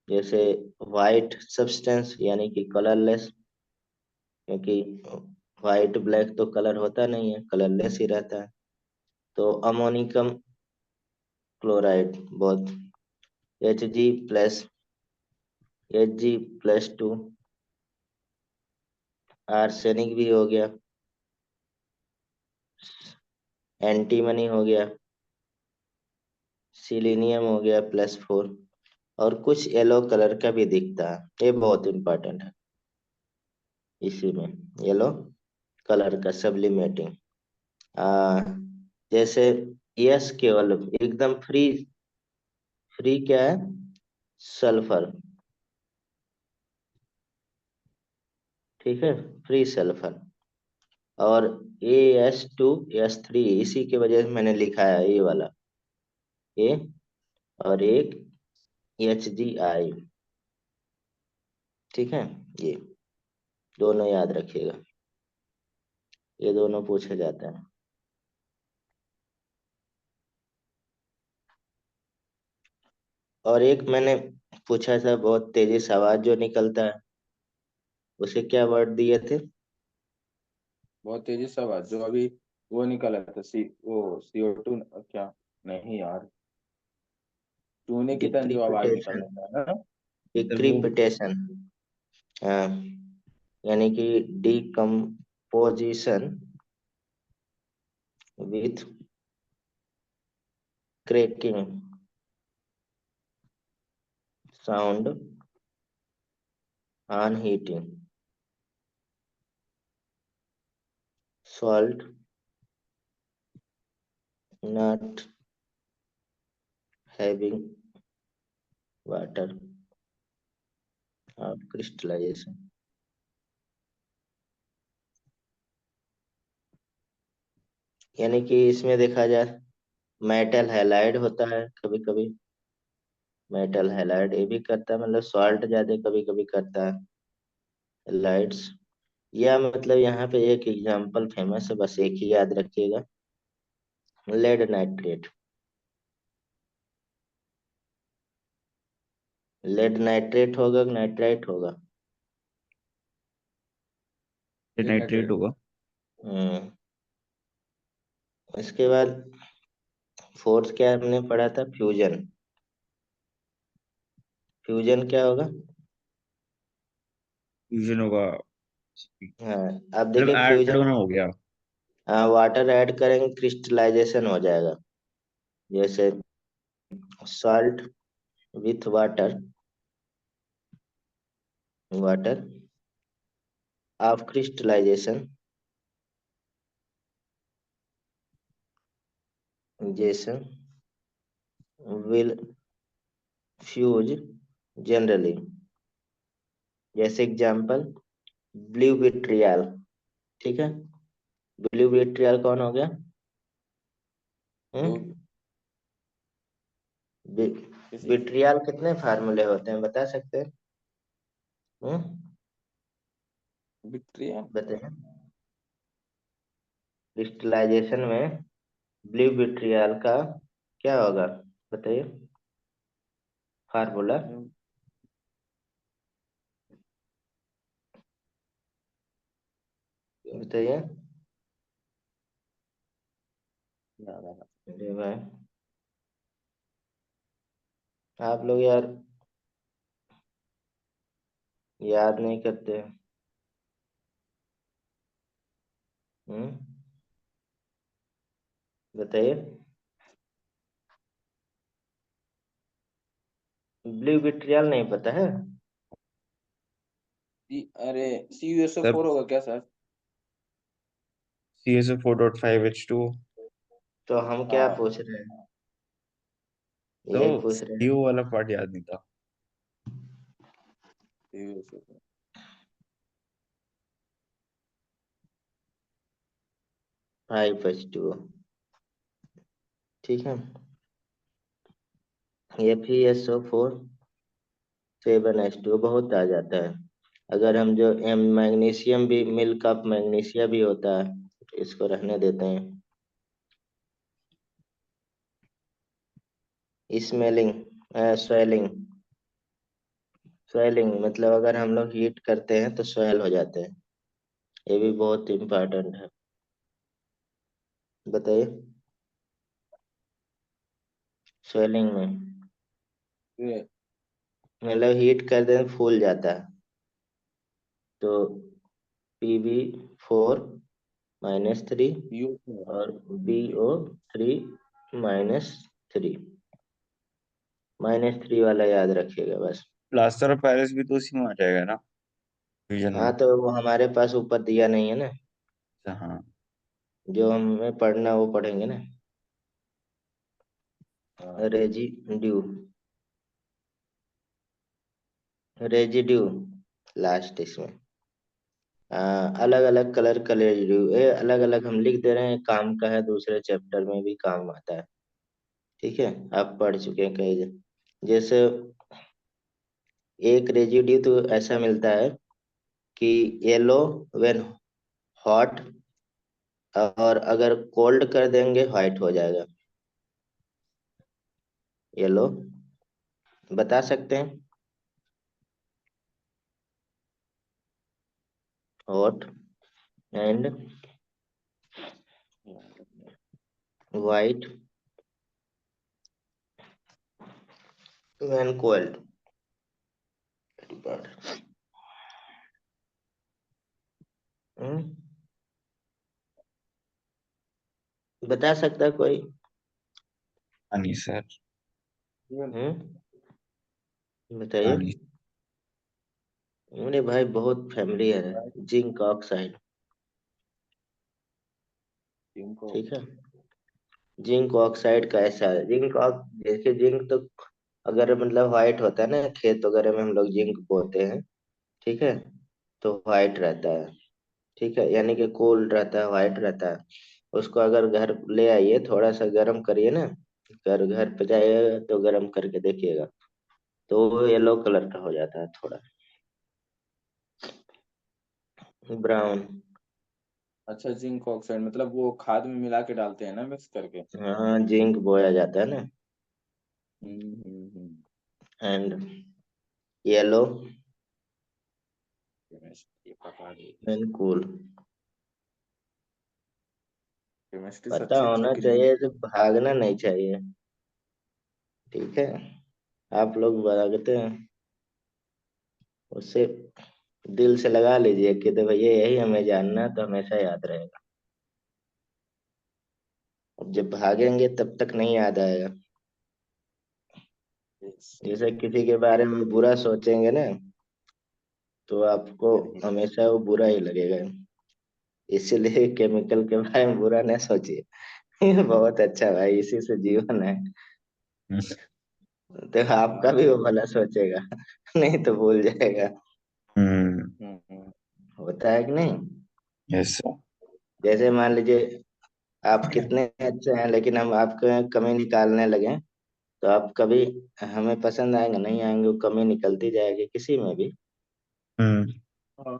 जैसे वाइट सब्सटेंस यानी कि कलरलेस, क्योंकि वाइट ब्लैक तो कलर होता नहीं है, कलरलेस ही रहता है। तो अमोनिकम क्लोराइड बहुत, Hg+2, आर्सेनिक भी हो गया, एंटीमनी हो गया, सिलीनियम हो गया +4, और कुछ येलो कलर का भी दिखता है, ये बहुत इंपॉर्टेंट है इसी में, येलो कलर का सब्लिमेटिंग। आ, जैसे यस केवल एकदम फ्री, फ्री क्या है? सल्फर, ठीक है, फ्री सल्फर। और AS2S3, इसी के वजह से मैंने लिखा है ये वाला, ए, और एक HGI, ठीक है। ये दोनों याद रखिएगा, ये दोनों पूछे जाते हैं। और एक मैंने पूछा था, बहुत तेजी से आवाज जो निकलता है, उसे क्या वर्ड दिए थे? बहुत तेजी से आवाज जो अभी वो निकला था, CO2 क्या, नहीं यार, चूने की तरह जो आवाज निकल डिक्रिपिटेशन, रहा है ना। मतलब वो डिक्रिपिटेशन, हाँ, यानी कि decomposition with cracking sound on heating, salt not having water of crystallization. यानी कि इसमें देखा जाए, मेटल हैलाइड होता है कभी कभी, मेटल हैलाइड ये भी करता है, मतलब सॉल्ट ज्यादा कभी कभी करता है, हैलाइड्स। या मतलब यहाँ पे एक एग्जांपल फेमस है, बस एक ही याद रखिएगा, लेड नाइट्रेट। लेड नाइट्रेट होगा कि नाइट्राइट होगा? Lead nitrate nitrate. होगा। हम्म। इसके बाद फोर्थ क्या हमने पढ़ा था? फ्यूजन। फ्यूजन क्या होगा? फ्यूजन होगा, हाँ, अब मतलब देखिए ऐड फ्यूजन, होना हो गया। वाटर ऐड करेंगे क्रिस्टलाइजेशन हो जाएगा। जैसे salt with water, water of crystallization, जैसे विल फ्यूज जनरली। जैसे एग्जांपल ब्लू विट्रियल, ठीक है। ब्लू विट्रियल कौन हो गया? वो हम्म। किसी विट्रियल कितने फार्मूले होते हैं बता सकते हैं? हम्म, विक्ट्रिया। बताइए। क्रिस्टलाइजेशन में ब्लू विट्रियल का क्या होगा, बताइए फार्मूला। बताइए। याद आ रहा। अरे भाई, आप लोग यार याद नहीं करते हैं। हम्म, बताइए। ब्लू विट्रियल नहीं पता है? अरे CuSO तब 4 होगा क्या सर? CSO4.5H2। तो हम क्या हाँ। पूछ रहे हैं? तो यही पूछ रहे हैं। CO वाला पार्ट याद नहीं था। CuSO4। 5H2O, ठीक है। FeSO4 7H2 बहुत आ जाता है। अगर हम जो मैग्नीशियम भी, मिल्क ऑफ मैग्नीशिया भी होता है, इसको रहने देते हैं। Smelling, swelling. स्वेलिंग मतलब अगर हम लोग हीट करते हैं तो स्वेल हो जाते हैं। ये भी बहुत इम्पोर्टेंट है। बताइए। स्वेलिंग में ये मतलब हीट कर दें फूल जाता है। तो PB4-3 यू और BO3-3। -3 वाला याद रखिएगा बस। प्लास्टर ऑफ पेरिस भी तो उसी में आ जाएगा ना, विजन में। हाँ, तो वो हमारे पास ऊपर दिया नहीं है ना। अच्छा, हाँ। जो हमें पढ़ना वो पढ़ेंगे ना। हाँ। रेजिड्यू, रेजिड्यू लास्ट इसमें। अलग अलग कलर का रेजिड्यू, ये अलग अलग हम लिख दे रहे हैं, काम का है, दूसरे चैप्टर में भी काम आता है। ठीक है, आप पढ़ चुके हैं कई जैसे एक रेजिड्यू तो ऐसा मिलता है कि येलो व्हेन हॉट, और अगर कोल्ड कर देंगे व्हाइट हो जाएगा। येलो बता सकते हैं। Hot and white when cold. बता सकता है कोई? हाँ नहीं सर। हाँ बताइए। नहीं। अरे भाई बहुत फैमिली है। Zinc oxide. इनको ठीक है। जिंक ऑक्साइड का ऐसा है, देखिए जिंक तो अगर मतलब व्हाइट होता है ना, खेत वगैरह में हम लोग जिंक बोते हैं। ठीक है, तो व्हाइट रहता है। ठीक है, यानी कि कूल रहता है, व्हाइट रहता है। उसको अगर घर ले आइए, थोड़ा सा गर्म करिए ना, घर घर पे जाइएगा तो गर्म करके देखिएगा, तो वो येलो कलर का हो जाता है थोड़ा, ब्राउन। अच्छा, जिंक ऑक्साइड मतलब वो खाद में मिला के डालते हैं ना, मिक्स करके। हाँ, जिंक बोया जाता है ना। हम्म। एंड येलो केमिस्ट्री पका देगी। And cool. केमिस्ट्री से पता अच्छी अच्छी होना ग्रीन। चाहिए, तो भागना नहीं चाहिए। ठीक है, आप लोग भागते हैं उससे। दिल से लगा लीजिए कि तो भैया यही हमें जानना है, तो हमेशा याद रहेगा। अब जब भागेंगे तब तक नहीं याद आएगा। जैसे किसी के बारे में बुरा सोचेंगे ना, तो आपको ये नहीं। हमेशा वो बुरा ही लगेगा। इसीलिए केमिकल के बारे में बुरा न सोचिए। बहुत अच्छा भाई, इसी से जीवन है। तो आपका भी वो भला सोचेगा। नहीं तो भूल जाएगा। हम्म। हम्म। होता है कि नहीं? Yes sir. जैसे मान लीजिए आप कितने अच्छे हैं, लेकिन हम आपके कमी निकालने लगे, तो आप कभी हमें पसंद आएंगे नहीं आएंगे, वो कमी निकलती जाएगी किसी में भी। हम्म। हाँ।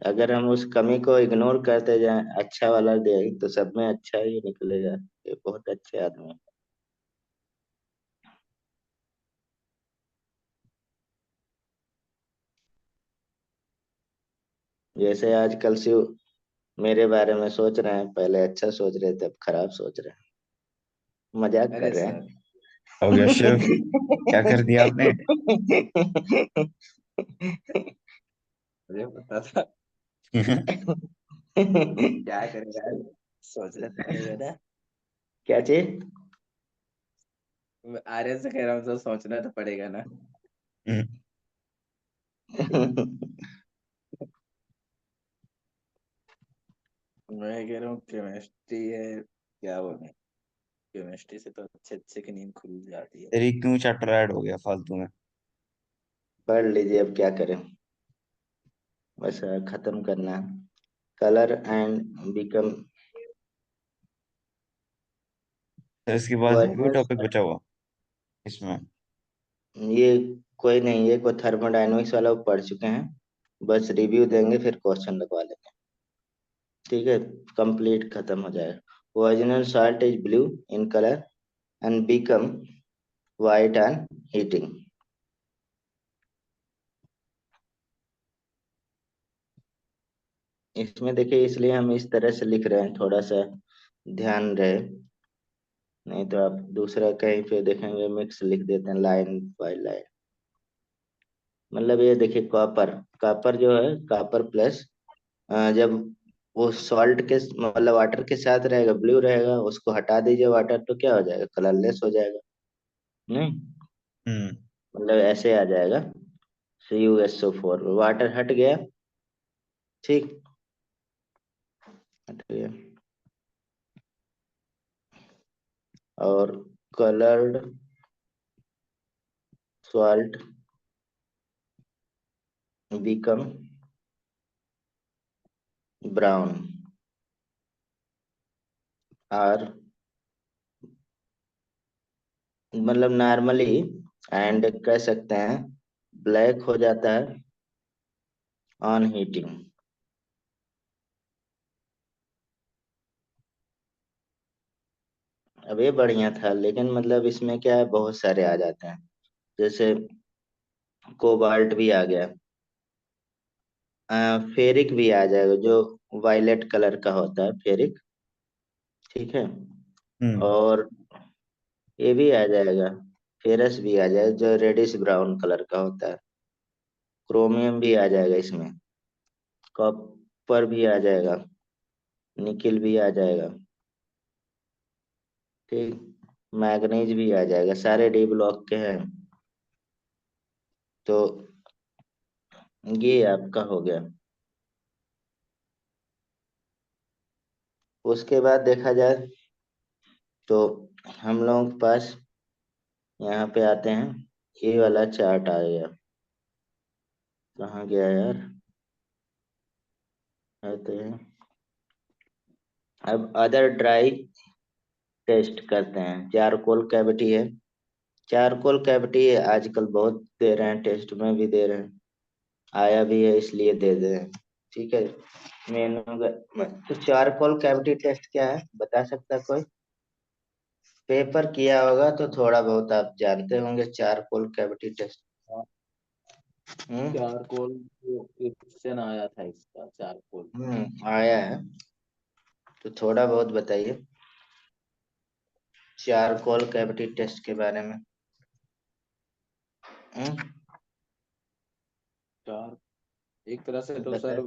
अगर हम उस कमी को इग्नोर करते जाएं, अच्छा वाला दे, तो सब में अच्छा ही निकलेगा। ये बहुत अच्छे आदमी हैं। जैसे आजकल शिव मेरे बारे में सोच रहे हैं, पहले अच्छा सोच रहे थे, अब खराब सोच रहे हैं। मजाक कर अरे रहे सर, हैं। हो गया शिव, क्या कर दिया आपने? मुझे पता था। क्या करेगा यार, सोचना तो पड़ेगा ना। क्या चीज? मैं आर्यन से कह रहा हूँ, तो सोचना तो पड़ेगा ना। मैं कह रहा हूँ केमिस्ट्री है, क्या बोले, केमिस्ट्री से तो अच्छे अच्छे की नींद खुल जाती है। तेरी क्यों चैप्टर ऐड हो गया फालतू में? पढ़ लीजिए, अब क्या करें। बस खत्म करना। कलर एंड बिकम तो इसके बाद है कोई ओरिजिनल टॉपिक बचा हुआ इसमें? ये कोई नहीं, ये कोई थर्मोडायनेमिक्स वाला वो पढ़ चुके हैं, बस रिव्यू देंगे फिर क्वेश्चन लगवा लेंगे। ठीक है, कंप्लीट खत्म हो जाएगा। Original salt is blue in colour and become white on heating. इसमें देखिए, इसलिए हम इस तरह से लिख रहे हैं, थोड़ा सा ध्यान रहे, नहीं तो आप दूसरा कहीं पे देखेंगे मिक्स लिख देते हैं लाइन बाय लाइन। मतलब ये देखिए, कॉपर, कॉपर जो है, कॉपर प्लस, जब वो सॉल्ट के मतलब वाटर के साथ रहेगा ब्लू रहेगा, उसको हटा दीजिए वाटर तो क्या हो जाएगा, कलरलेस हो जाएगा। नहीं, हम्म। मतलब ऐसे आ जाएगा, CuSO4, वाटर हट गया, ठीक, हट गया, और कलर्ड सॉल्ट बिकम ब्राउन और मतलब नॉर्मली, एंड कह सकते हैं ब्लैक हो जाता है ऑन हीटिंग। अब ये बढ़िया था, लेकिन मतलब इसमें क्या है, बहुत सारे आ जाते हैं, जैसे कोबाल्ट भी आ गया, फेरिक भी आ जाएगा, जो वायलेट कलर का होता है फेरिक, ठीक है, हम्म। और ये भी आ जाएगा, फेरस भी आ जाएगा जो रेडिश ब्राउन कलर का होता है, क्रोमियम भी आ जाएगा इसमें, कॉपर भी आ जाएगा, निकिल भी आ जाएगा, ठीक, मैग्नीज भी आ जाएगा, सारे डी ब्लॉक के हैं। तो ये आपका हो गया। उसके बाद देखा जाए तो हम लोगों के पास यहाँ पे आते हैं, ये वाला चार्ट आ गया, कहाँ गया यार, आते हैं, अब अदर ड्राई टेस्ट करते हैं। चारकोल कैविटी है, चारकोल कैविटी आजकल बहुत दे रहे हैं, टेस्ट में भी दे रहे हैं, आया भी है इसलिए दे दे रहे हैं, ठीक है। मेनू तो चारकोल कैविटी टेस्ट क्या है, बता सकता है कोई? पेपर किया होगा तो थोड़ा बहुत आप जानते होंगे चारकोल कैविटी टेस्ट। हाँ, हम्म। चारकोल जो क्वेश्चन आया था इसका, चारकोल। आया है, तो थोड़ा बहुत बताइए चारकोल कैविटी टेस्ट के बारे में। हम्म। चार, एक तरह से तो बताए, सर,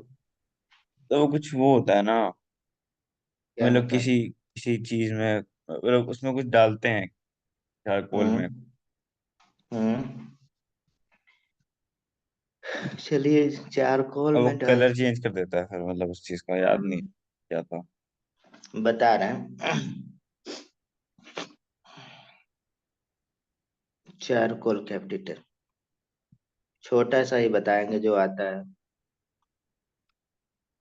तो वो कुछ वो होता है ना, क्या मतलब होता है? किसी किसी चीज में, मतलब उसमें कुछ डालते हैं चारकोल में। हम्म। हम्म। चलिए, चारकोल और वो में डाल, कलर चेंज कर देता है फिर, मतलब उस चीज का याद नहीं क्या था। बता रहे हैं, चारकोल कैविटी टेस्ट छोटा सा ही बताएंगे जो आता है।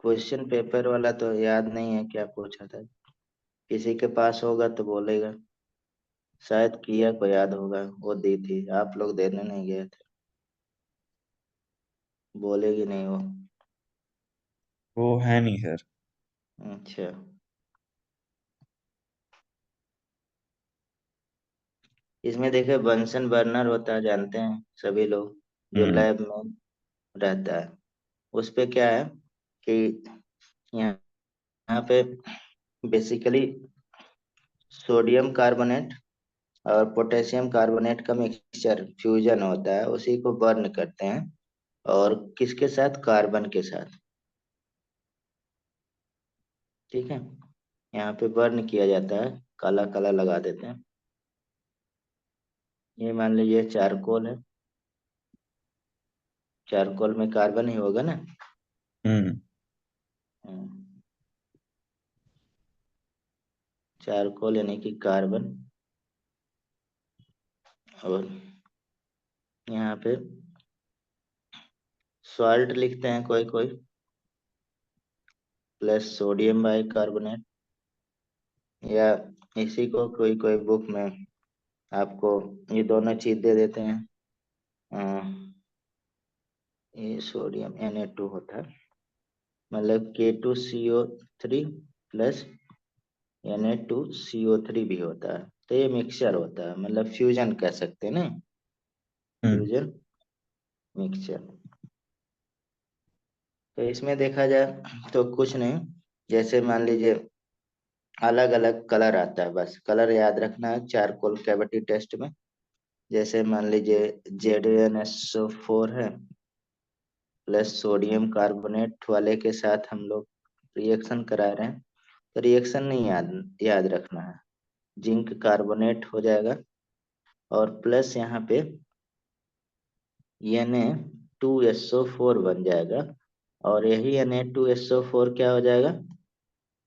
क्वेश्चन पेपर वाला तो याद नहीं है क्या पूछा था, किसी के पास होगा तो बोलेगा, शायद किया को याद होगा, वो दी थी, आप लोग देने नहीं गए थे, बोलेगी नहीं वो। वो है नहीं सर। अच्छा, इसमें देखे बंसन बर्नर होता है, जानते हैं सभी लोग, जो हम्म। लैब में रहता है, उस पे क्या है कि यहाँ यहाँ पे बेसिकली सोडियम कार्बोनेट और पोटेशियम कार्बोनेट का मिक्सचर फ्यूजन होता है, उसी को बर्न करते हैं, और किसके साथ, कार्बन के साथ, ठीक है, यहाँ पे बर्न किया जाता है, काला काला लगा देते हैं, ये मान लीजिए चारकोल है, चारकोल में कार्बन ही होगा ना। हम्म। हम्म, चारकोल यानी कि कार्बन, और यहाँ पे सॉल्ट लिखते हैं कोई कोई, प्लस सोडियम बाइकार्बोनेट, या इसी को कोई कोई बुक में आपको ये दोनों चीज दे देते हैं। अ, ये सोडियम Na2 होता है, मतलब K2CO3 प्लस Na2CO3 भी होता है। तो ये मिक्सचर होता है, मतलब फ्यूजन कह सकते हैं ना, हम्म। Fusion mixture. तो इसमें देखा जाए तो कुछ नहीं, जैसे मान लीजिए अलग अलग कलर आता है, बस कलर याद रखना है चारकोल कैविटी टेस्ट में। जैसे मान लीजिए ZnSO4 है, प्लस सोडियम कार्बोनेट वाले के साथ हम लोग रिएक्शन करा रहे हैं, तो रिएक्शन नहीं याद याद रखना है, जिंक कार्बोनेट हो जाएगा और प्लस यहाँ पे Na2SO4 बन जाएगा, और यही Na2SO4 क्या हो जाएगा,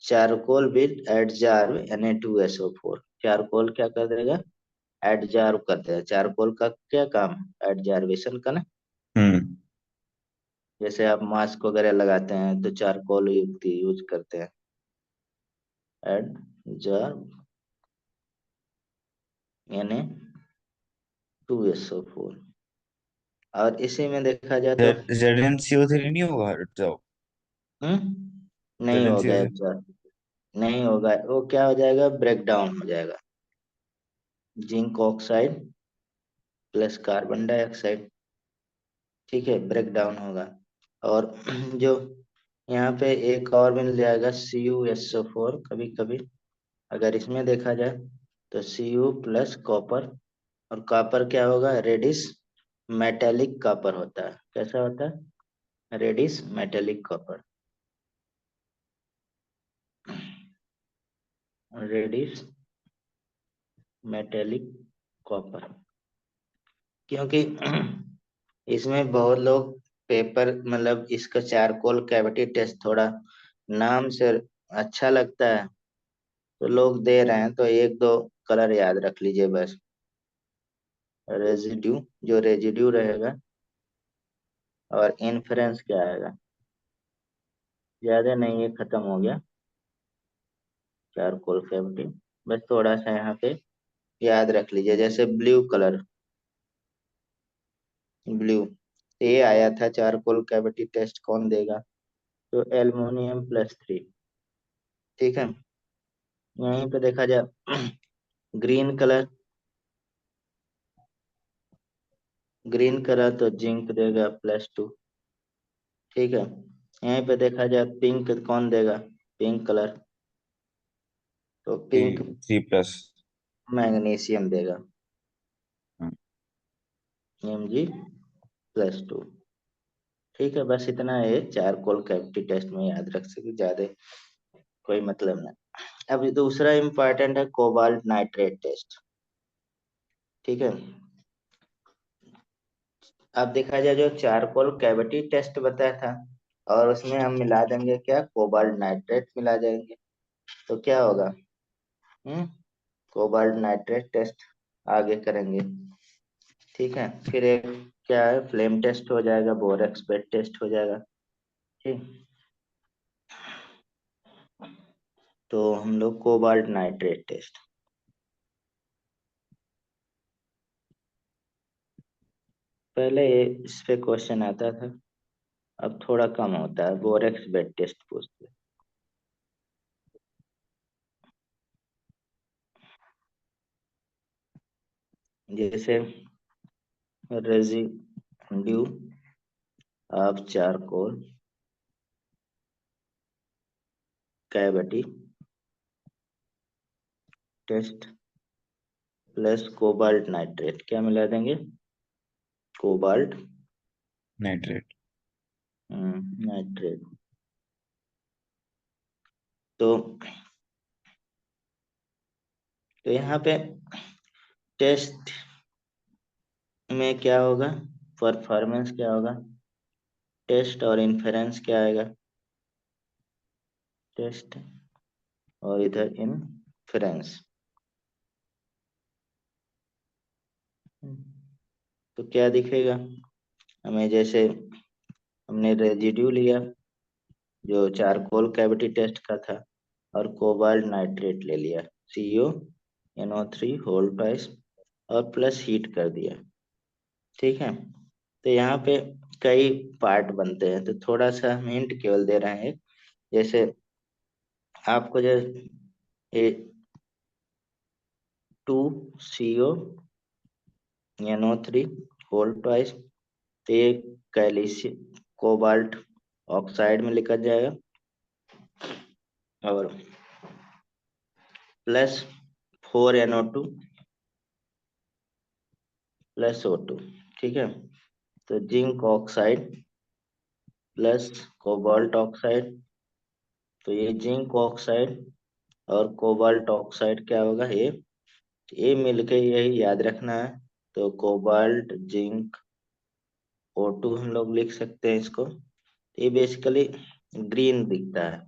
charcoal with adsorb Na2SO4। Charcoal क्या कर देगा, एडजॉर्ब कर देगा। चारकोल का क्या काम है, एडजॉर्बेशन का ना। हम्म। जैसे आप मास्क वगैरह लगाते हैं तो चारकोल युक्त यूज करते हैं, एडजॉर्ब Na2SO4। और इसी में देखा जाए तो ZnCO3 नहीं होगा, हट जाओ। नहीं होगा ZnCO3। एडजॉर्ब, नहीं होगा, वो क्या हो जाएगा, ब्रेक डाउन हो जाएगा, zinc oxide plus carbon dioxide, ठीक है, ब्रेक डाउन होगा। और जो यहाँ पे एक और मिल जाएगा CuSO4, कभी कभी अगर इसमें देखा जाए तो Cu प्लस कॉपर, और कॉपर क्या होगा, रेडिस मेटेलिक कॉपर होता है। कैसा होता है, reddish metallic copper, reddish metallic copper. क्योंकि इसमें बहुत लोग पेपर, मतलब इसका चारकोल कैविटी टेस्ट थोड़ा नाम से अच्छा लगता है तो लोग दे रहे हैं, तो एक दो कलर याद रख लीजिए बस। रेजिड्यू, जो रेजिड्यू रहेगा, और इन्फ्रेंस क्या आएगा, ज्यादा नहीं, ये खत्म हो गया चारकोल कैविटी। बस थोड़ा सा यहाँ पे याद रख लीजिए, जैसे ब्लू कलर, ब्लू, ये आया था चारकोल कैविटी टेस्ट कौन देगा, तो एल्युमिनियम +3, ठीक है। यहीं पे देखा जाए ग्रीन कलर, ग्रीन कलर तो जिंक देगा +2, ठीक है। यहीं पे देखा जाए पिंक कौन देगा, पिंक कलर, तो पिंक 3+। मैग्नीशियम देगा, Mg+2, ठीक है। बस इतना है, चारकोल कैविटी टेस्ट में याद रख सके, ज्यादा कोई मतलब नहीं। अभी दूसरा इंपॉर्टेंट है कोबाल्ट नाइट्रेट टेस्ट, ठीक है। अब देखा जाए जो चारकोल कैविटी टेस्ट बताया था, और उसमें हम मिला देंगे क्या, कोबाल्ट नाइट्रेट मिला देंगे, तो क्या होगा, हम्म कोबाल्ट नाइट्रेट टेस्ट आगे करेंगे, ठीक है। फिर एक क्या है, फ्लेम टेस्ट हो जाएगा, बोरेक्स बेड टेस्ट हो जाएगा, ठीक। तो हम लोग कोबाल्ट नाइट्रेट टेस्ट, पहले इस पे क्वेश्चन आता था, अब थोड़ा कम होता है, बोरेक्स बेड टेस्ट पूछते हैं। जैसे residue of charcoal cavity test plus cobalt nitrate, क्या मिला देंगे, कोबाल्ट नाइट्रेट। नाइट्रेट। तो यहाँ पे टेस्ट में क्या होगा, परफॉर्मेंस क्या होगा, टेस्ट और इन्फेरेंस क्या आएगा, टेस्ट और इधर इन्फेरेंस। तो क्या दिखेगा हमें, जैसे हमने रेजिड्यू लिया जो चारकोल कैविटी टेस्ट का था, और कोबाल्ट नाइट्रेट ले लिया, CuNO3 होल ट्वाइस, और प्लस हीट कर दिया। ठीक है, तो यहाँ पे कई पार्ट बनते हैं, तो थोड़ा सा हम हिंट केवल दे रहे हैं। जैसे आपको जो ये 2CuNO3 होल ट्वाइस, तो ये कैल्शियम कोबाल्ट ऑक्साइड में लिखा जाएगा, और प्लस 4NO2 प्लस O2। ठीक है, तो zinc oxide plus cobalt oxide, तो ये जिंक ऑक्साइड और कोबाल्ट ऑक्साइड क्या होगा, ये मिलके यही याद रखना है। तो कोबाल्ट जिंक O2 हम लोग लिख सकते हैं इसको। ये बेसिकली ग्रीन दिखता है,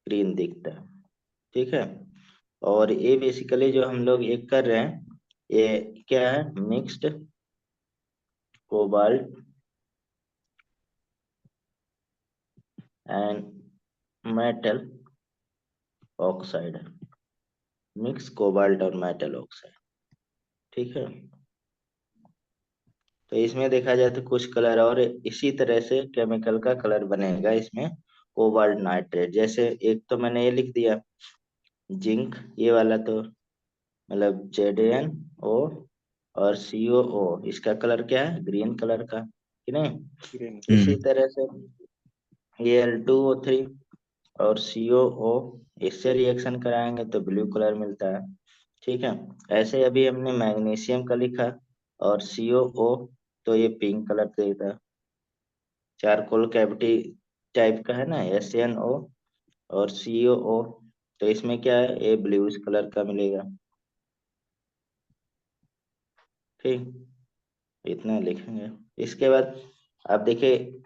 ग्रीन दिखता है। ठीक है, और ये बेसिकली जो हम लोग ये कर रहे हैं, ये क्या है, mixed cobalt and metal oxide, mix cobalt और मेटल ऑक्साइड। ठीक है, तो इसमें देखा जाए तो कुछ कलर और इसी तरह से केमिकल का कलर बनेगा इसमें, कोबाल्ट नाइट्रेट। जैसे एक तो मैंने ये लिख दिया जिंक, ये वाला तो मतलब ZnO, और COO, इसका कलर क्या है, ग्रीन कलर का, कि नहीं। ग्रीन। इसी तरह से ये Al2O3 और COO, इससे रिएक्शन कराएंगे तो ब्लू कलर मिलता है। ठीक है, ऐसे अभी हमने मैग्नीशियम का लिखा, और COO, तो ये पिंक कलर देता है, चारकोल कैविटी टाइप का है ना, SNO, और COO, तो इसमें क्या है, ये ब्लूइश कलर का मिलेगा। ठीक, इतना लिखेंगे। इसके बाद आप देखिए,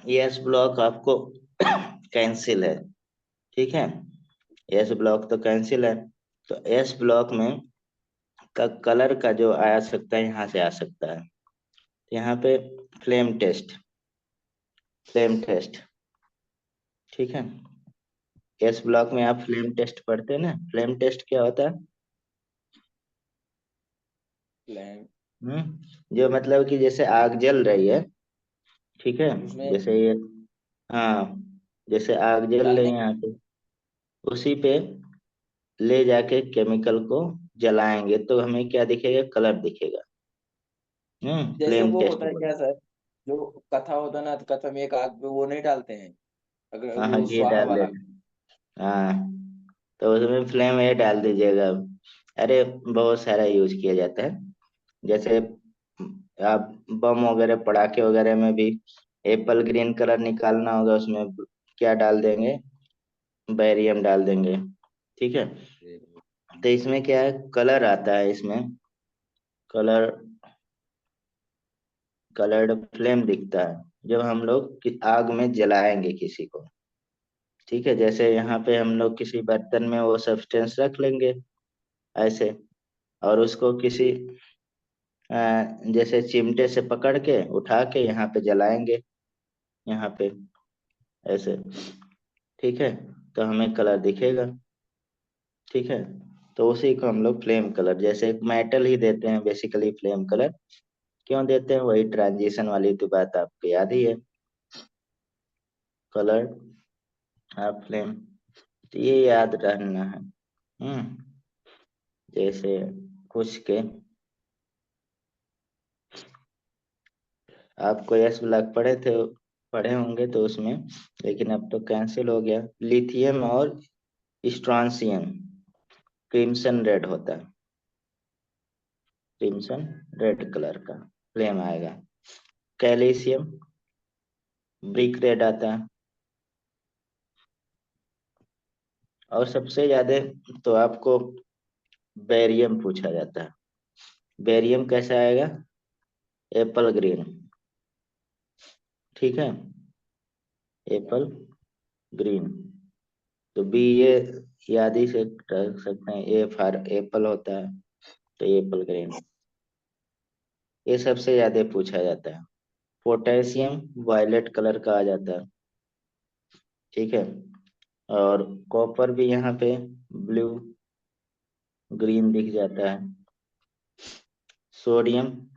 यस ब्लॉक आपको कैंसिल है। ठीक है, एस ब्लॉक तो कैंसिल है, तो एस ब्लॉक में का कलर का जो आ सकता है, यहाँ से आ सकता है। यहाँ पे फ्लेम टेस्ट, फ्लेम टेस्ट। ठीक है, एस ब्लॉक में आप फ्लेम टेस्ट पढ़ते हैं ना, फ्लेम टेस्ट क्या होता है, फ्लैम। जो मतलब कि जैसे आग जल रही है, ठीक है, उसमें जैसे ये, हाँ, जैसे आग जल रही डालने है यहाँ पे, उसी पे ले जाके केमिकल को जलाएंगे तो हमें क्या दिखेगा, कलर दिखेगा। जैसे फ्लेम वो टेस्ट होता है बोल। क्या सर, जो कथा होता है ना, तो कथा में एक आग पे वो नहीं डालते हैं, अगर हाँ हाँ, वो घी स्वाहा डाल वाला। देते हैं। हाँ, तो उसमें फ्लेम ये डाल दीजिएगा। अरे बहुत सारा यूज किया जाता है, जैसे आप बम वगैरह पटाखे वगैरह में भी एप्पल ग्रीन कलर निकालना होगा, उसमें क्या डाल देंगे, बैरियम डाल देंगे। ठीक है, तो इसमें क्या है, कलर आता है इसमें, कलर, कलर्ड फ्लेम दिखता है जब हम लोग आग में जलाएंगे किसी को। ठीक है, जैसे यहाँ पे हम लोग किसी बर्तन में वो सब्सटेंस रख लेंगे ऐसे, और उसको किसी अ, जैसे चिमटे से पकड़ के उठा के यहाँ पे जलाएंगे, यहाँ पे ऐसे। ठीक है, तो हमें कलर दिखेगा। ठीक है, तो उसी को हम लोग फ्लेम कलर, जैसे एक मेटल ही देते हैं बेसिकली फ्लेम कलर। क्यों देते हैं, वही ट्रांजिशन वाली तो बात आपको याद ही है, कलर आप फ्लेम, तो ये याद रखना है। जैसे कुछ के आपको यस ब्लॉक पढ़े थे, पढ़े होंगे तो उसमें, लेकिन अब तो कैंसिल हो गया। लिथियम और स्ट्रॉन्सियम क्रिम्सन रेड होता है, क्रिम्सन रेड कलर का फ्लेम आएगा। कैल्शियम ब्रिक रेड आता है, और सबसे ज्यादा तो आपको बेरियम पूछा जाता है। बेरियम कैसा आएगा, एप्पल ग्रीन। ठीक है, एप्पल ग्रीन, तो बी ये याद ही से रख सकते हैं, ए फॉर एप्पल होता है, तो एप्पल ग्रीन, ये सबसे ज्यादा पूछा जाता है। पोटेशियम वायलेट कलर का आ जाता है। ठीक है, और कॉपर भी यहाँ पे ब्लू ग्रीन दिख जाता है। Sodium,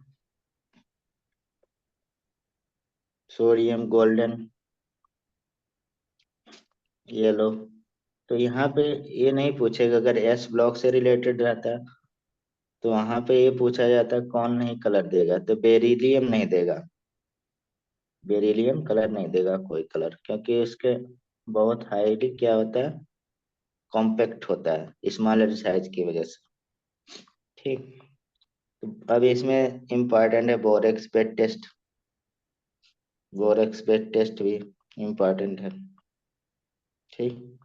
sodium golden yellow. तो यहाँ पे ये नहीं पूछेगा, अगर एस ब्लॉक से रिलेटेड रहता तो वहां पे ये पूछा जाता कौन नहीं कलर देगा, तो बेरिलियम नहीं देगा। बेरिलियम कलर नहीं देगा कोई कलर, क्योंकि इसके बहुत हाईली क्या होता है, कॉम्पैक्ट होता है स्मॉलर साइज की वजह से। ठीक। तो अब इसमें इम्पॉर्टेंट है borax bead test. Borax bead test भी इम्पॉर्टेंट है। ठीक।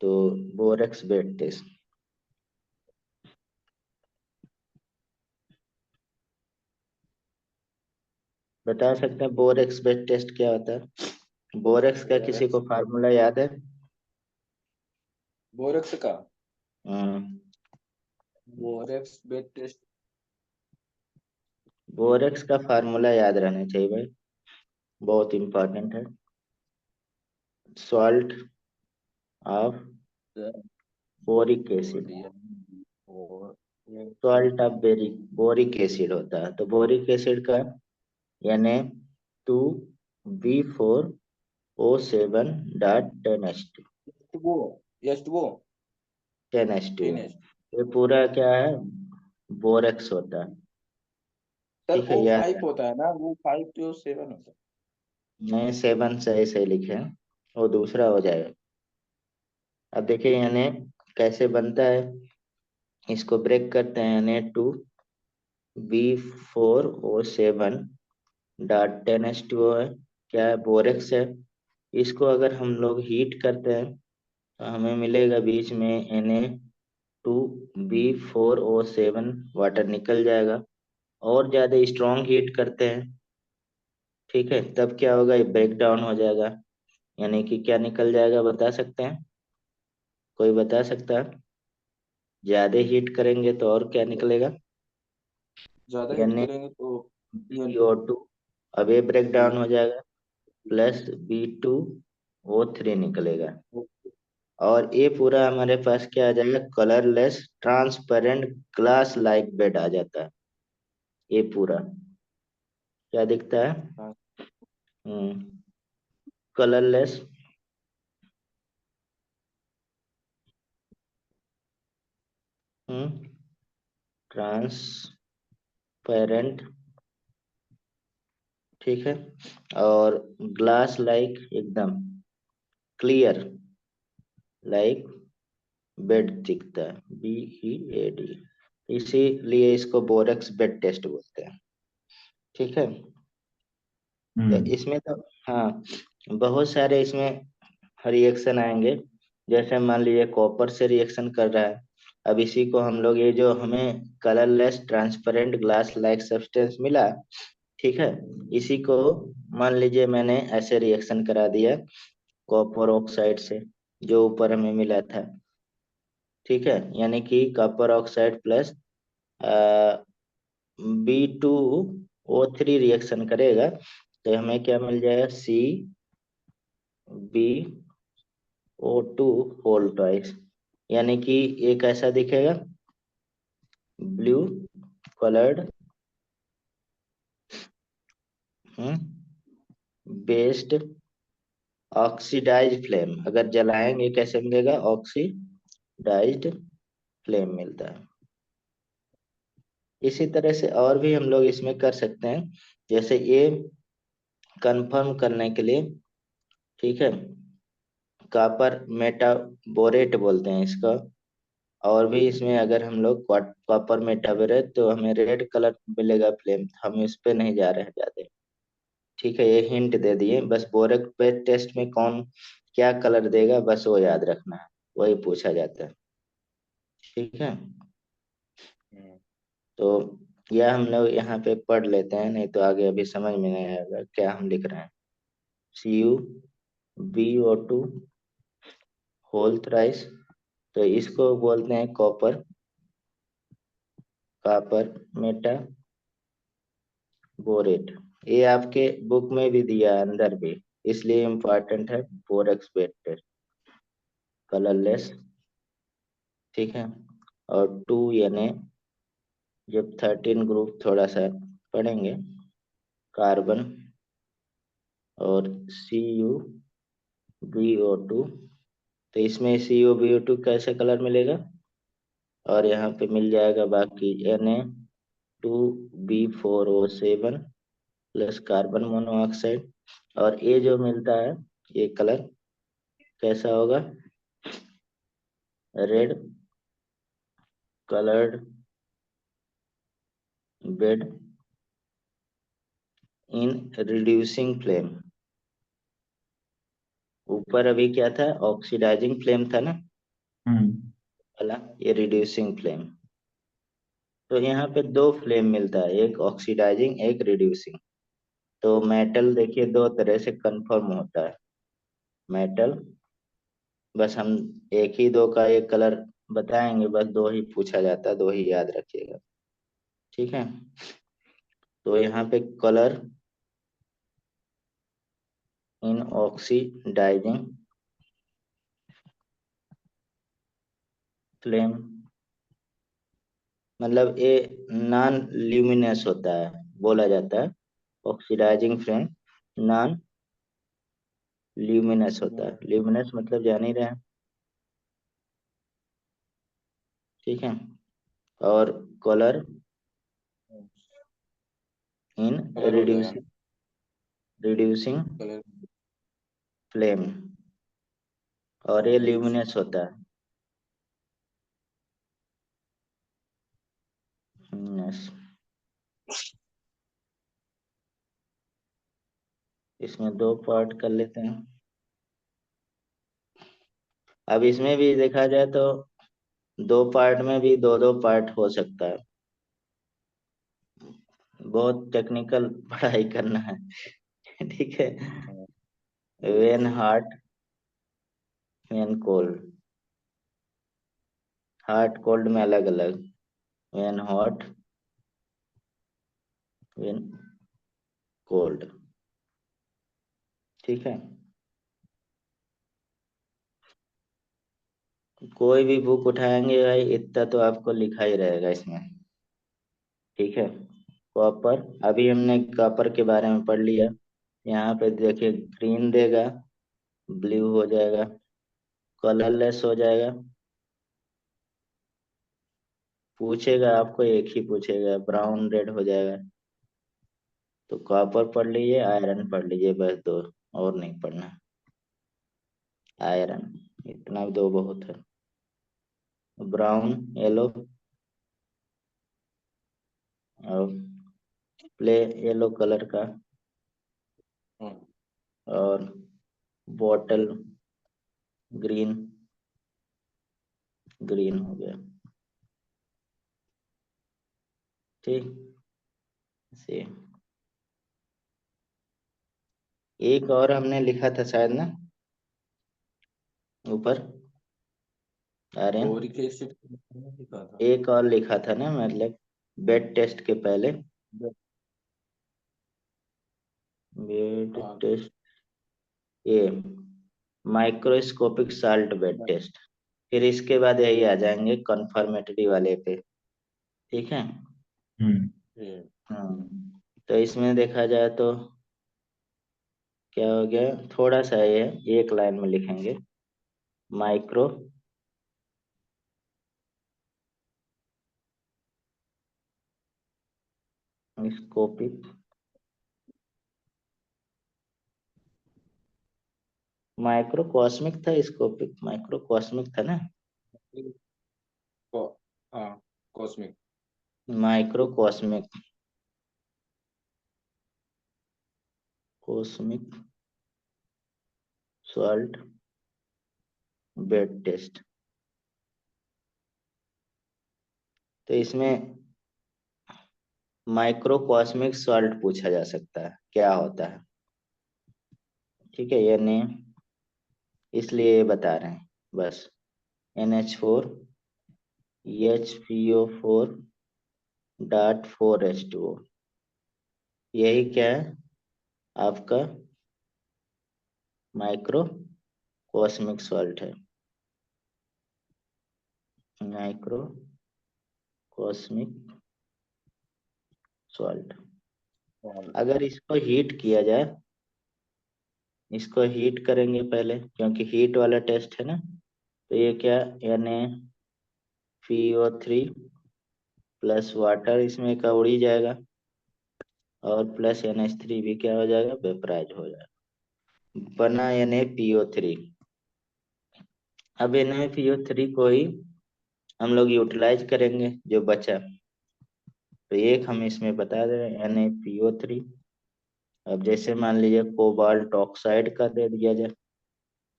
तो बोरेक्स बेड टेस्ट बता सकते हैं, बोरेक्स बेड टेस्ट क्या होता है? बोरेक्स का किसी बोरेक्स को फार्मूला याद है? बोरेक्स का हम्म, बोरेक्स बेड टेस्ट बोरेक्स का फार्मूला याद रहना चाहिए भाई, बहुत इंपॉर्टेंट है। Salt of boric acid. Sodium और सॉल्ट ऑफ बोरिक एसिड होता है, तो बोरिक एसिड का Na2B4O7.10H2। वो यस वो 10H2। टेन एच ये पूरा क्या है, बोरेक्स होता है। सर ठीक है, ओ याद फाइव है? होता है ना, वो 5 to 7 होता नहीं, 7 सही सही लिखे हैं, वो दूसरा हो जाएगा। अब देखिए कैसे बनता है, इसको ब्रेक करते हैं। Na2B4O7.10H2O है, क्या है, बोरेक्स है। इसको अगर हम लोग हीट करते हैं तो हमें मिलेगा बीच में Na2B4O7, वाटर निकल जाएगा। और ज्यादा स्ट्रॉन्ग हीट करते हैं, ठीक है, तब क्या होगा, ये ब्रेक डाउन हो जाएगा। यानी कि क्या निकल जाएगा, बता सकते हैं? कोई बता सकता है? ज्यादा हीट करेंगे तो और क्या निकलेगा? ज्यादा हिट यानी करेंगे तो एन BO2, अब ये ब्रेक बी डाउन हो जाएगा, प्लस B2O3 निकलेगा। और ये पूरा हमारे पास क्या आ जाएगा, colourless transparent glass like bead आ जाता है। ये पूरा क्या दिखता है, कलरलेस ट्रांसपेरेंट, ठीक है, और ग्लास लाइक एकदम क्लियर लाइक बेड दिखता है, BEAD। इसीलिए इसको बोरेक्स बेड टेस्ट बोलते हैं। ठीक है। तो हम्म। इसमें तो हाँ, बहुत सारे इसमें रिएक्शन आएंगे। जैसे मान लीजिए कॉपर से रिएक्शन कर रहा है, अब इसी को हम लोग, ये जो हमें colourless transparent glass like substance मिला, ठीक है, इसी को मान लीजिए मैंने ऐसे रिएक्शन करा दिया कॉपर ऑक्साइड से, जो ऊपर हमें मिला था। ठीक है, यानी कि copper oxide plus B2O3 reaction करेगा, तो हमें क्या मिल जाएगा, CbO2 होल ट्वाइस। यानी कि ये कैसा दिखेगा, blue coloured based oxidise flame. अगर जलाएंगे कैसे मिलेगा, ऑक्सीडाइज्ड फ्लेम मिलता है। इसी तरह से और भी हम लोग इसमें कर सकते हैं, जैसे ये कंफर्म करने के लिए, ठीक है, कॉपर मेटाबोरेट बोलते हैं इसका। और भी इसमें अगर हम लोग कॉपर मेटाबोरेट, तो हमें रेड कलर मिलेगा फ्लेम, हम इस पे नहीं जा रहे हैं ज्यादा। ठीक है, ये हिंट दे दिए, बस बोरेक पे टेस्ट में कौन क्या कलर देगा, बस वो याद रखना है, वही पूछा जाता है। ठीक है। तो यह हम लोग यहाँ पे पढ़ लेते हैं, नहीं तो आगे अभी समझ में नहीं आएगा क्या हम लिख रहे हैं। CuBO2 होल थ्राइस, तो इसको बोलते हैं कॉपर, कॉपर मेटाबोरेट। ये आपके बुक में भी दिया है अंदर भी, इसलिए इम्पोर्टेंट है 4x बेड टेस्ट, कलरलेस। ठीक है। और 2 Na, जब 13 ग्रुप थोड़ा सा पढ़ेंगे, कार्बन और CuBO2। तो इसमें CuBO2 कैसे कलर मिलेगा, और यहाँ पे मिल जाएगा बाकी Na2B4O7 प्लस कार्बन मोनोऑक्साइड। और ये जो मिलता है ये कलर कैसा होगा, red coloured bed in reducing flame. ऊपर अभी क्या था, ऑक्सीडाइजिंग फ्लेम था ना वाला, ये रिड्यूसिंग फ्लेम। तो यहाँ पे दो फ्लेम मिलता है, एक ऑक्सीडाइजिंग एक रिड्यूसिंग। तो मेटल देखिए दो तरह से कंफर्म होता है मेटल। बस हम एक ही दो का एक कलर बताएंगे, बस दो ही पूछा जाता है, दो ही याद रखिएगा। ठीक है। तो यहाँ पे कलर इन ऑक्सीडाइजिंग फ्लेम, मतलब ये नॉन ल्यूमिनस होता है, बोला जाता है ऑक्सीडाइजिंग फ्लेम नॉन ल्यूमिनस होता है। ल्यूमिनस मतलब जान ही रहे हैं। ठीक है। और कलर इन कलर हो जाएगा रिड्यूसिंग रिड्यूसिंग कलर। फ्लेम, और ये ल्यूमिनस होता है luminous। इसमें दो पार्ट कर लेते हैं। अब इसमें भी देखा जाए तो दो पार्ट में भी दो दो पार्ट हो सकता है, बहुत टेक्निकल पढ़ाई करना है। ठीक है। When heart when cold, hot cold में अलग अलग, वेन हॉट वेन कोल्ड। ठीक है। कोई भी बुक उठाएंगे भाई, इतना तो आपको लिखा ही रहेगा इसमें। ठीक है। कॉपर, अभी हमने कॉपर के बारे में पढ़ लिया। यहाँ पे देखिए ग्रीन देगा, ब्लू हो जाएगा, कलरलेस हो जाएगा। पूछेगा आपको एक ही पूछेगा, ब्राउन रेड हो जाएगा। तो कॉपर पढ़ लीजिए, आयरन पढ़ लीजिए, बस दो, और नहीं पढ़ना। आयरन, इतना दो बहुत है। ब्राउन येलो, और प्ले येलो कलर का, और बॉटल ग्रीन, ग्रीन हो गया। ठीक से एक और हमने लिखा था शायद ना, ऊपर आर्यन, बोरिक एसिड लिखा था। एक और लिखा था ना, मतलब बेड टेस्ट के पहले, बेड हाँ, टेस्ट, ये माइक्रोस्कोपिक साल्ट बेड टेस्ट। फिर इसके बाद यही आ जाएंगे कंफर्मेटरी वाले पे। ठीक है। हम्म ये तो इसमें देखा जाए तो क्या हो गया, थोड़ा सा ये एक लाइन में लिखेंगे, माइक्रो स्कोपिक, माइक्रोकॉस्मिक था, स्कोपिक माइक्रोकॉस्मिक था ना, को, हाँ cosmic. Microcosmic cosmic salt bead test. तो इसमें माइक्रोकॉस्मिक सॉल्ट पूछा जा सकता है क्या होता है। ठीक है, ये नेम इसलिए ये बता रहे हैं बस। NH4 HPO4.4H2O, यही क्या है आपका माइक्रो कॉस्मिक सॉल्ट है, माइक्रो कॉस्मिक सॉल्ट। और अगर इसको हीट किया जाए, इसको हीट करेंगे पहले, क्योंकि हीट वाला टेस्ट है ना, तो ये क्या, NaPO3 प्लस वाटर इसमें का उड़ ही जाएगा, और प्लस NH3 भी क्या हो जाएगा, वेपराइज हो जाएगा, बना NaPO3। अब NaPO3 को ही हम लोग यूटिलाइज करेंगे जो बचा, तो एक हम इसमें बता दे रहे हैं NaPO3। अब जैसे मान लीजिए कोबाल्ट ऑक्साइड का दे दिया जाए,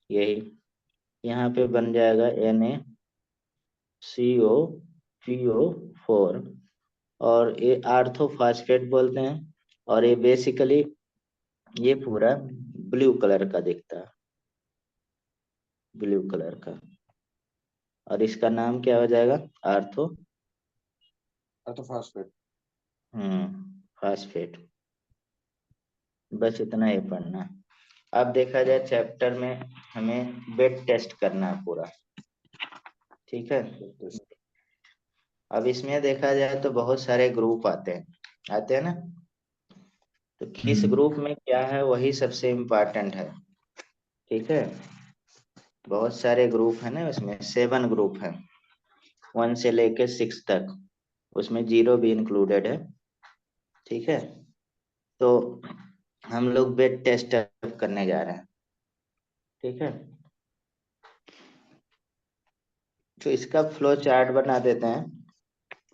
यही यहाँ पे बन जाएगा NaCO PO4, और ये आर्थोफास्फेट बोलते हैं, और ये बेसिकली ये पूरा ब्लू कलर का दिखता है, ब्लू कलर का, और इसका नाम क्या हो जाएगा, आर्थो तो फास्फेट। फास्फेट। बस इतना ही पढ़ना है। अब देखा जाए चैप्टर में हमें वेट टेस्ट करना है पूरा, ठीक है। अब इसमें देखा जाए तो बहुत सारे ग्रुप आते हैं ना, तो किस ग्रुप में क्या है वही सबसे इम्पोर्टेंट है, ठीक है। बहुत सारे ग्रुप है ना, उसमें 7 ग्रुप है, 1 से लेके 6 तक, उसमें 0 भी इंक्लूडेड है, ठीक है। तो हम लोग वेट टेस्ट करने जा रहे हैं, ठीक है। तो इसका फ्लो चार्ट बना देते हैं,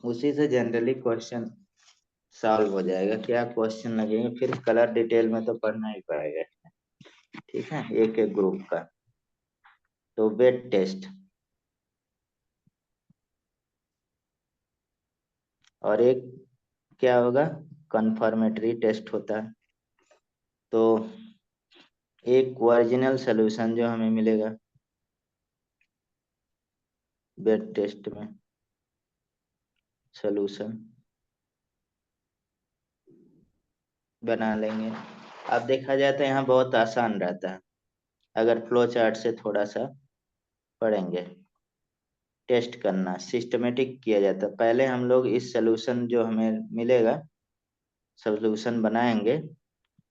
उसी से जनरली क्वेश्चन सॉल्व हो जाएगा। क्या क्वेश्चन लगेंगे, फिर कलर डिटेल में तो पढ़ना ही पड़ेगा, ठीक है, एक एक ग्रुप का। तो वेट टेस्ट, और एक क्या होगा, कंफर्मेटरी टेस्ट होता है। तो एक ओरिजिनल सोल्यूशन जो हमें मिलेगा वेट टेस्ट में, सोल्यूशन बना लेंगे। अब देखा जाए तो यहाँ बहुत आसान रहता है, अगर फ्लो चार्ट से थोड़ा सा पढ़ेंगे। टेस्ट करना सिस्टमेटिक किया जाता है, पहले हम लोग इस सोल्यूशन जो हमें मिलेगा, सोल्यूशन बनाएंगे,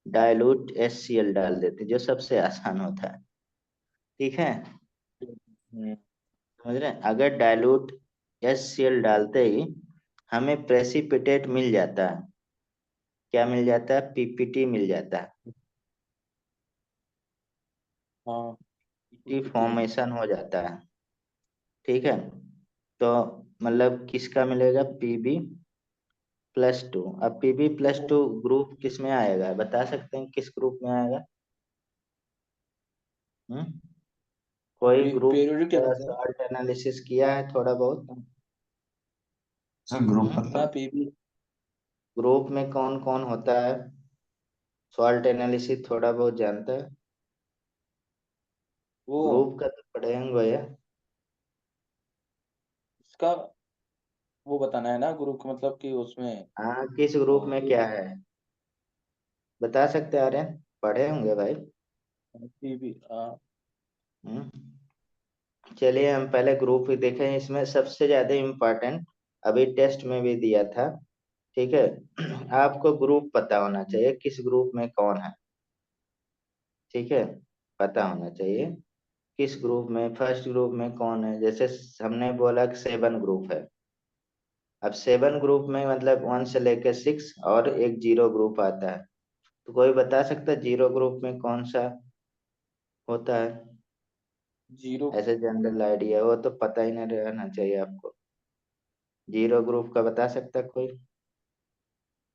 डाइल्यूट HCl डाल देते, जो सबसे आसान होता है, ठीक है। समझ रहे हैं, अगर डाइल्यूट HCl डालते ही हमें प्रेसिपिटेट मिल जाता है, क्या मिल जाता है, PPT मिल जाता है, हाँ PPT पीपीटी। फॉर्मेशन हो जाता है, ठीक है। तो मतलब किसका मिलेगा, Pb+2। अब Pb+2 ग्रुप किस में आएगा, बता सकते हैं किस ग्रुप में आएगा, हम्म? कोई ग्रुप पीरियोडिक टेबल से। सॉल्ट एनालिसिस किया है थोड़ा बहुत, सर ग्रुप हाँ मतलब? पीबी। ग्रुप में कौन कौन होता है, सॉल्ट एनालिसिस थोड़ा बहुत जानता है, वो ग्रुप का तो पढ़ेंगे भैया। इसका वो बताना है ना ग्रुप का, मतलब कि उसमें हाँ, किस ग्रुप में क्या है, बता सकते हैं आर्यन, पढ़े होंगे भाई। पीबी। हम्म, चलिए हम पहले ग्रुप ही देखें, इसमें सबसे ज्यादा इम्पोर्टेंट अभी टेस्ट में भी दिया था, ठीक है। आपको ग्रुप पता होना चाहिए, किस ग्रुप में कौन है, ठीक है, पता होना चाहिए किस ग्रुप में, फर्स्ट ग्रुप में कौन है। जैसे हमने बोला कि 7 ग्रुप है, अब 7 ग्रुप में मतलब 1 से लेकर 6, और एक 0 ग्रुप आता है, तो कोई बता सकता है 0 ग्रुप में कौन सा होता है, जीरो। ऐसे जनरल आइडिया, वो तो पता ही नहीं रहना चाहिए आपको। 0 ग्रुप का बता सकता है कोई,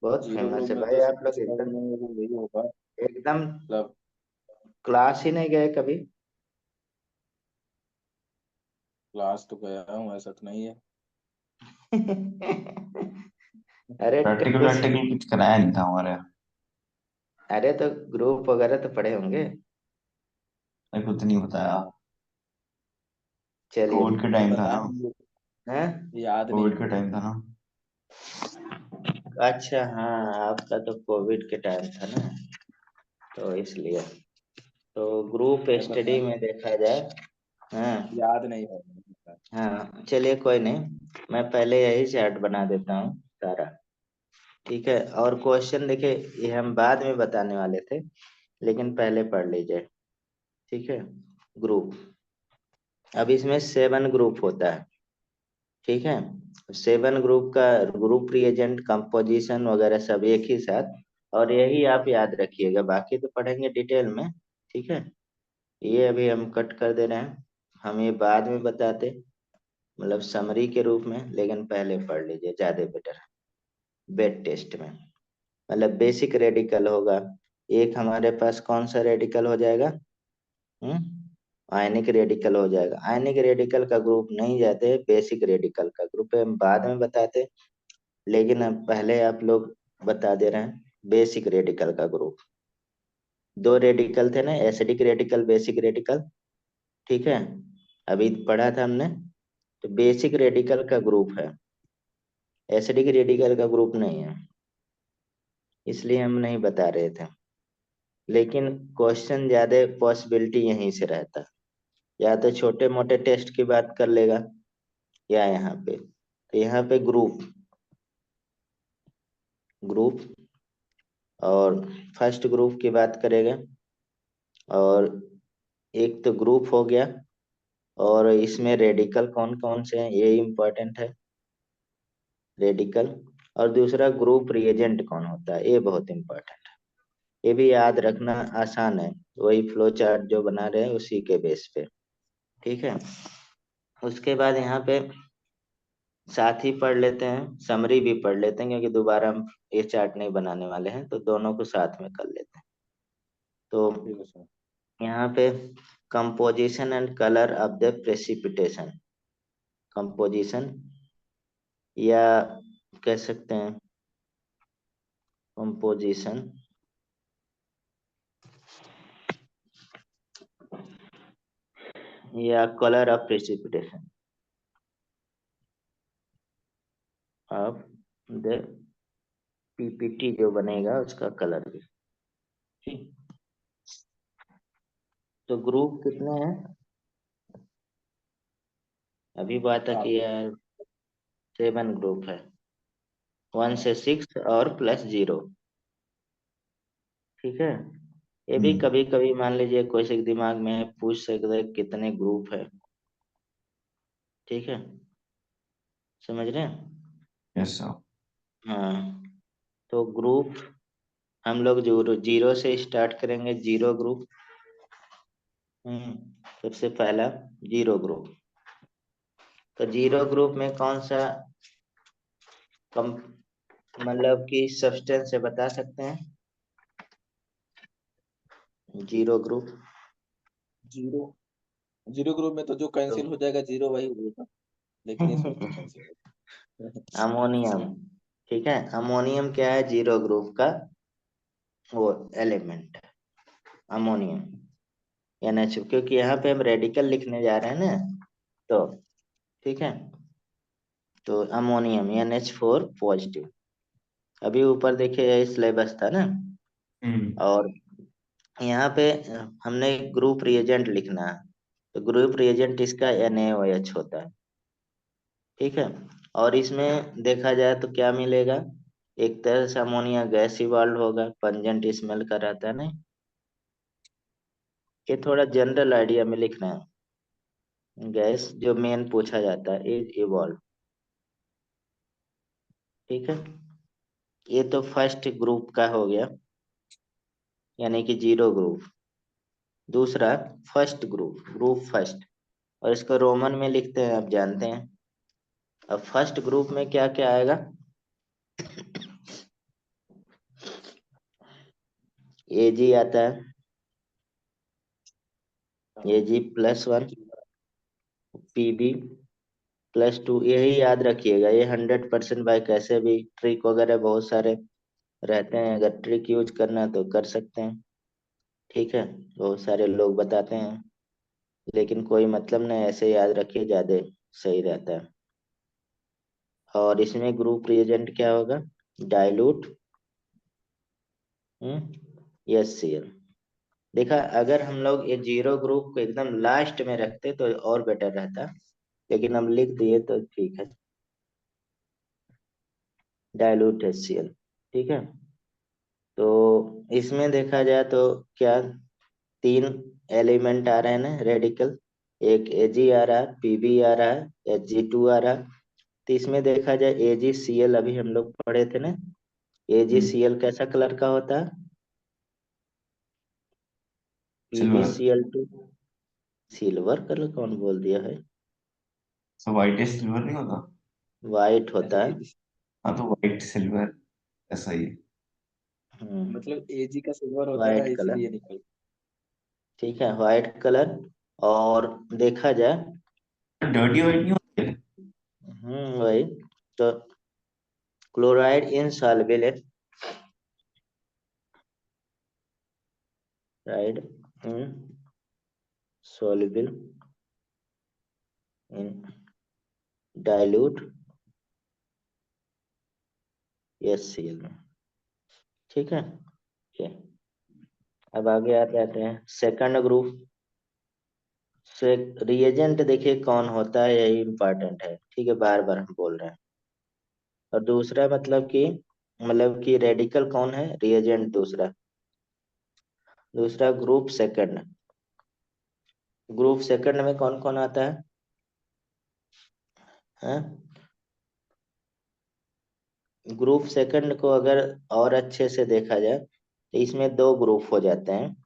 बहुत जीरो फेमस ग्रुप है में भाई, तो आप लोग इसका एकदम यही होगा, एकदम मतलब क्लास ही नहीं गए कभी। क्लास तो गया हूँ, ऐसा तो नहीं है। अरे प्रैक्टिकल कुछ, प्रैक्टिकल कुछ कराया नहीं था हमारे। अरे तो ग्रुप वगैरह तो पढ़े होंगे। मेरे को तो नहीं बताया। चलिए, कोविड के टाइम था पता ना। नहीं, हैं, याद नहीं कोविड है के मुझे। टाइम था ना। अच्छा हाँ, आपका तो कोविड के टाइम था ना, तो इसलिए, तो ग्रुप मैं बता, स्टडी में देखा जाए, हाँ याद नहीं है। हाँ चलिए कोई नहीं, मैं पहले यही चार्ट बना देता हूँ सारा। ठीक है, और क्वेश्चन देखिए, ये हम बाद में बताने वाले थे, लेकिन पहले पढ़ लीजिए। ठीक है, ग्रुप, अब इसमें 7 ग्रुप होता है। ठीक है, 7 ग्रुप का ग्रुप रिएजेंट कंपोजिशन वगैरह सब एक ही साथ, और यही आप याद रखिएगा, बाकी तो पढ़ेंगे डिटेल में। ठीक है, ये अभी हम कट कर दे रहे हैं, हम ये बाद में बताते, मतलब समरी के रूप में, लेकिन पहले पढ़ लीजिए, ज्यादा बेटर है बेड टेस्ट में। मतलब बेसिक रेडिकल होगा, एक हमारे पास कौन सा रेडिकल हो जाएगा, आयनिक रेडिकल हो जाएगा। आयनिक रेडिकल का ग्रुप नहीं जाते, बेसिक रेडिकल का ग्रुप है, हम बाद में बताते, लेकिन अब पहले आप लोग बता दे रहे हैं बेसिक रेडिकल का ग्रुप। 2 रेडिकल थे ना, एसिडिक रेडिकल, बेसिक रेडिकल। ठीक है, अभी पढ़ा था हमने, तो बेसिक रेडिकल का ग्रुप है, एसिडिक रेडिकल का ग्रुप नहीं है, इसलिए हम नहीं बता रहे थे। लेकिन क्वेश्चन ज्यादा पॉसिबिलिटी यहीं से रहता, या तो छोटे मोटे टेस्ट की बात कर लेगा, या यहाँ पे, तो यहाँ पे ग्रुप, ग्रुप और फर्स्ट ग्रुप की बात करेगा, और एक तो ग्रुप हो गया, और इसमें रेडिकल कौन कौन से हैं ये इम्पोर्टेंट है, रेडिकल। और दूसरा ग्रुप रिएजेंट कौन होता है, ये बहुत इम्पोर्टेंट है, ये भी याद रखना आसान है, वही फ्लो चार्ट जो बना रहे हैं उसी के बेस पे। ठीक है, उसके बाद यहाँ पे साथ ही पढ़ लेते हैं, समरी भी पढ़ लेते हैं, क्योंकि दोबारा हम ये चार्ट नहीं बनाने वाले हैं, तो दोनों को साथ में कर लेते हैं। तो ठीक है सर। यहाँ पे composition and colour of the precipitation, composition, या कह सकते हैं कंपोजिशन या colour of precipitation of the PPT जो बनेगा उसका कलर भी। ठीक, तो ग्रुप कितने हैं, अभी बात की आप यार, 7 ग्रुप है, 1 से 6 और प्लस 0। ठीक है, ये भी कभी कभी मान लीजिए कोई से दिमाग में है, पूछ सकते हैं कितने ग्रुप है। ठीक है, समझ रहे हैं। Yes sir. हाँ, तो ग्रुप हम लोग जीरो जीरो से स्टार्ट करेंगे, जीरो ग्रुप। सबसे पहला जीरो ग्रुप, तो जीरो ग्रुप में कौन सा कम, मतलब कि सब्सटेंस से बता सकते हैं, zero group. Zero, zero group में तो जो तो कैंसिल हो जाएगा जीरो वही होगा, लेकिन इसमें तो कैंसिल होगा। अमोनियम। ठीक है, अमोनियम क्या है, जीरो ग्रुप का वो एलिमेंट, अमोनियम, NH, क्योंकि यहाँ पे हम रेडिकल लिखने जा रहे हैं ना, तो ठीक है, तो अमोनियम NH4 पॉजिटिव। अभी ऊपर देखिए यही सिलेबस था ना, और यहाँ पे हमने ग्रुप रिएजेंट लिखना है, तो ग्रुप रिएजेंट इसका NaOH होता है। ठीक है, और इसमें देखा जाए तो क्या मिलेगा, एक तरह से अमोनिया गैस इवॉल्व होगा, पंजेंट स्मेल का रहता है नहीं, ये थोड़ा जनरल आइडिया में लिखना है, गैस जो मेन पूछा जाता है इज इवॉल्व। ठीक है, ये तो फर्स्ट ग्रुप का हो गया, यानी कि जीरो ग्रुप। दूसरा फर्स्ट ग्रुप, ग्रुप फर्स्ट, और इसको रोमन में लिखते हैं, आप जानते हैं। अब फर्स्ट ग्रुप में क्या क्या आएगा, Ag आता है, Ag+1, Pb+2, यही याद रखिएगा, ये 100% बाय कैसे भी, ट्रिक वगैरह बहुत सारे रहते हैं, अगर ट्रिक यूज करना है तो कर सकते हैं। ठीक है, बहुत सारे लोग बताते हैं, लेकिन कोई मतलब नहीं, ऐसे याद रखिए, ज्यादा सही रहता है। और इसमें ग्रुप रिएजेंट क्या होगा, डाइल्यूट HCl। देखा, अगर हम लोग ये जीरो ग्रुप को एकदम लास्ट में रखते तो और बेटर रहता, लेकिन हम लिख दिए तो ठीक है। डाइल्यूट HCl, ठीक है। तो इसमें देखा जाए तो क्या, तीन एलिमेंट आ रहे हैं ना रेडिकल, एक Ag आ रहा है, Pb आ रहा है, Hg2 आ रहा है। तो इसमें देखा जाए AgCl अभी हम लोग पढ़े थे ना, AgCl कैसा कलर का होता है? सिल्वर। PbCl2। सिल्वर कलर कौन बोल दिया है? सब व्हाइट सिल्वर नहीं होता? वाइट होता है। ऐसे हाँ तो व्हाइट सिल्वर ऐसा ही है। मतलब एजी का सिल्वर होता वाइट है कलर, इसीलिए निकल। ठीक है, व्हाइट कलर। और देखा जाए, डर्टी व्हाइट नहीं होता है? वही तो, क्लोराइड इनसॉल्युबल है, ride insoluble in dilute HCl में, ठीक है। Okay. अब आगे आ जाते हैं सेकंड ग्रुप से। रिएजेंट देखिए कौन होता है, यही इंपॉर्टेंट है, ठीक है, बार बार हम बोल रहे हैं। और दूसरा मतलब कि रेडिकल कौन है, रिएजेंट दूसरा। दूसरा ग्रुप सेकंड, ग्रुप सेकंड में कौन कौन आता है, हैं? ग्रुप सेकंड को अगर और अच्छे से देखा जाए तो इसमें दो ग्रुप हो जाते हैं,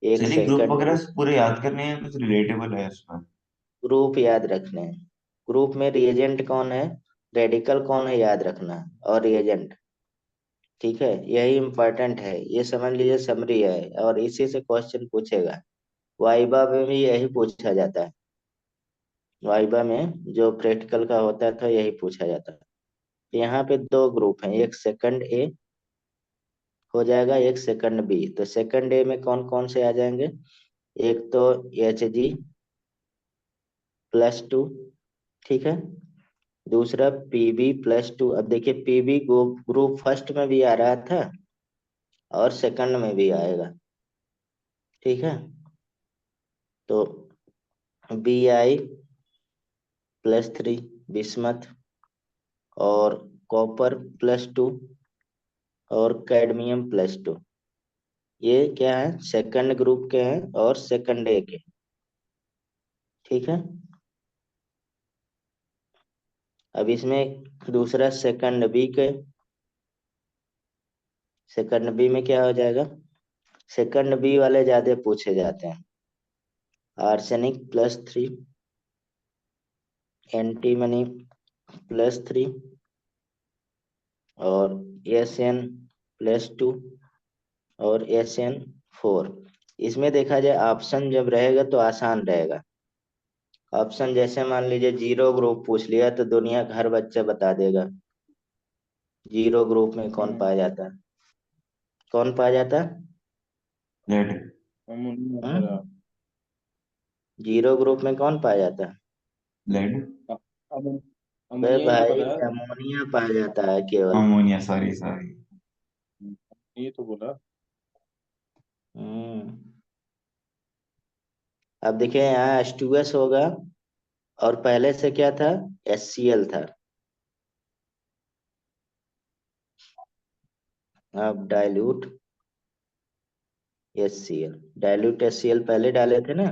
एक चलिए ग्रुप सेकंड वगैरह ग्रुप। पूरे याद करने हैं, कुछ रिलेटेबल है उसमें। ग्रुप याद रखने हैं, ग्रुप में रिएजेंट कौन है, रेडिकल कौन है, याद रखना, और रिएजेंट, ठीक है, यही इंपॉर्टेंट है, ये समझ लीजिए समरी है, और इसी से क्वेश्चन पूछेगा। वाइबा में भी यही पूछा जाता है, वाइबा में जो प्रैक्टिकल का होता था यही पूछा जाता है। यहाँ पे दो ग्रुप हैं, एक सेकंड ए हो जाएगा, एक सेकंड बी। तो सेकंड ए में कौन कौन से आ जाएंगे, एक तो Hg+2, ठीक है। दूसरा Pb+2। अब देखिए पीबी ग्रुप फर्स्ट में भी आ रहा था और सेकंड में भी आएगा, ठीक है। तो Bi+3 बिस्मथ, और कॉपर+2, और कैडमियम+2, ये क्या है, सेकंड ग्रुप के हैं और सेकंड ए के, ठीक है। अब इसमें दूसरा सेकंड बी के, सेकंड बी में क्या हो जाएगा, सेकंड बी वाले ज्यादा पूछे जाते हैं। आर्सेनिक+3, एंटीमनी+3, और SN+2, और SN4। इसमें देखा जाए ऑप्शन जब रहेगा तो आसान रहेगा। ऑप्शन जैसे मान लीजिए जीरो ग्रुप पूछ लिया तो दुनिया का हर बच्चा बता देगा जीरो ग्रुप में कौन पाया जाता है, कौन पाया जाता है? लेड। अमोनिया वगैरह। हम्म? जीरो ग्रुप में कौन पाया जाता है? लेड। अ- अमो- बे अमोनिया ही तो भाई, बताया। अमोनिया पाया जाता है केवल। Ammonia, sorry sorry. ये तो बोला। हम्म। अब देखिए यहाँ H2S होगा, और पहले से क्या था, HCl था। अब डाइल्यूट HCl पहले डाले थे ना,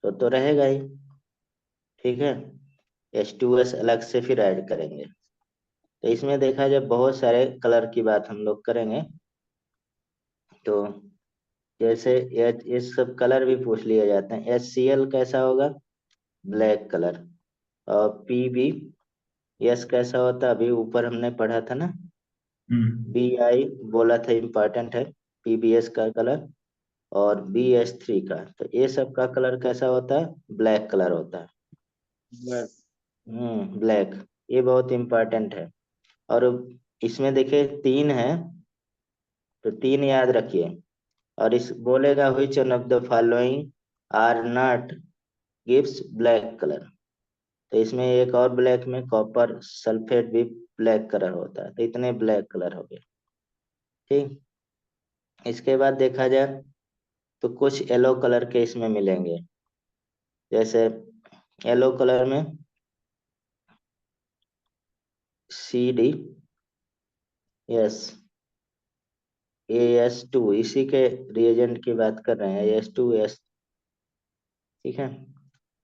तो रहेगा ही, ठीक है। H2S अलग से फिर ऐड करेंगे। तो इसमें देखा जाए बहुत सारे कलर की बात हम लोग करेंगे। तो जैसे ये सब कलर भी पूछ लिए जाते हैं। HCl कैसा होगा, ब्लैक कलर। और PbS कैसा होता है, अभी ऊपर हमने पढ़ा था ना, Bi बोला था इम्पोर्टेंट है, PbS का कलर। और BH3 का, तो ये सब का कलर कैसा होता है, ब्लैक कलर होता है। ब्लैक। ब्लैक, ये बहुत इम्पोर्टेंट है। और इसमें देखिए तीन है, तो तीन याद रखिए। और इस बोलेगा which one of the following are not gives black colour. तो इसमें एक और ब्लैक में कॉपर सल्फेट भी ब्लैक कलर होता है, तो इतने ब्लैक कलर हो गए, ठीक। इसके बाद देखा जाए तो कुछ येलो कलर के इसमें मिलेंगे। जैसे येलो कलर में CdS, AS2, इसी के रिएजेंट की बात कर रहे हैं, AS2S, ठीक है।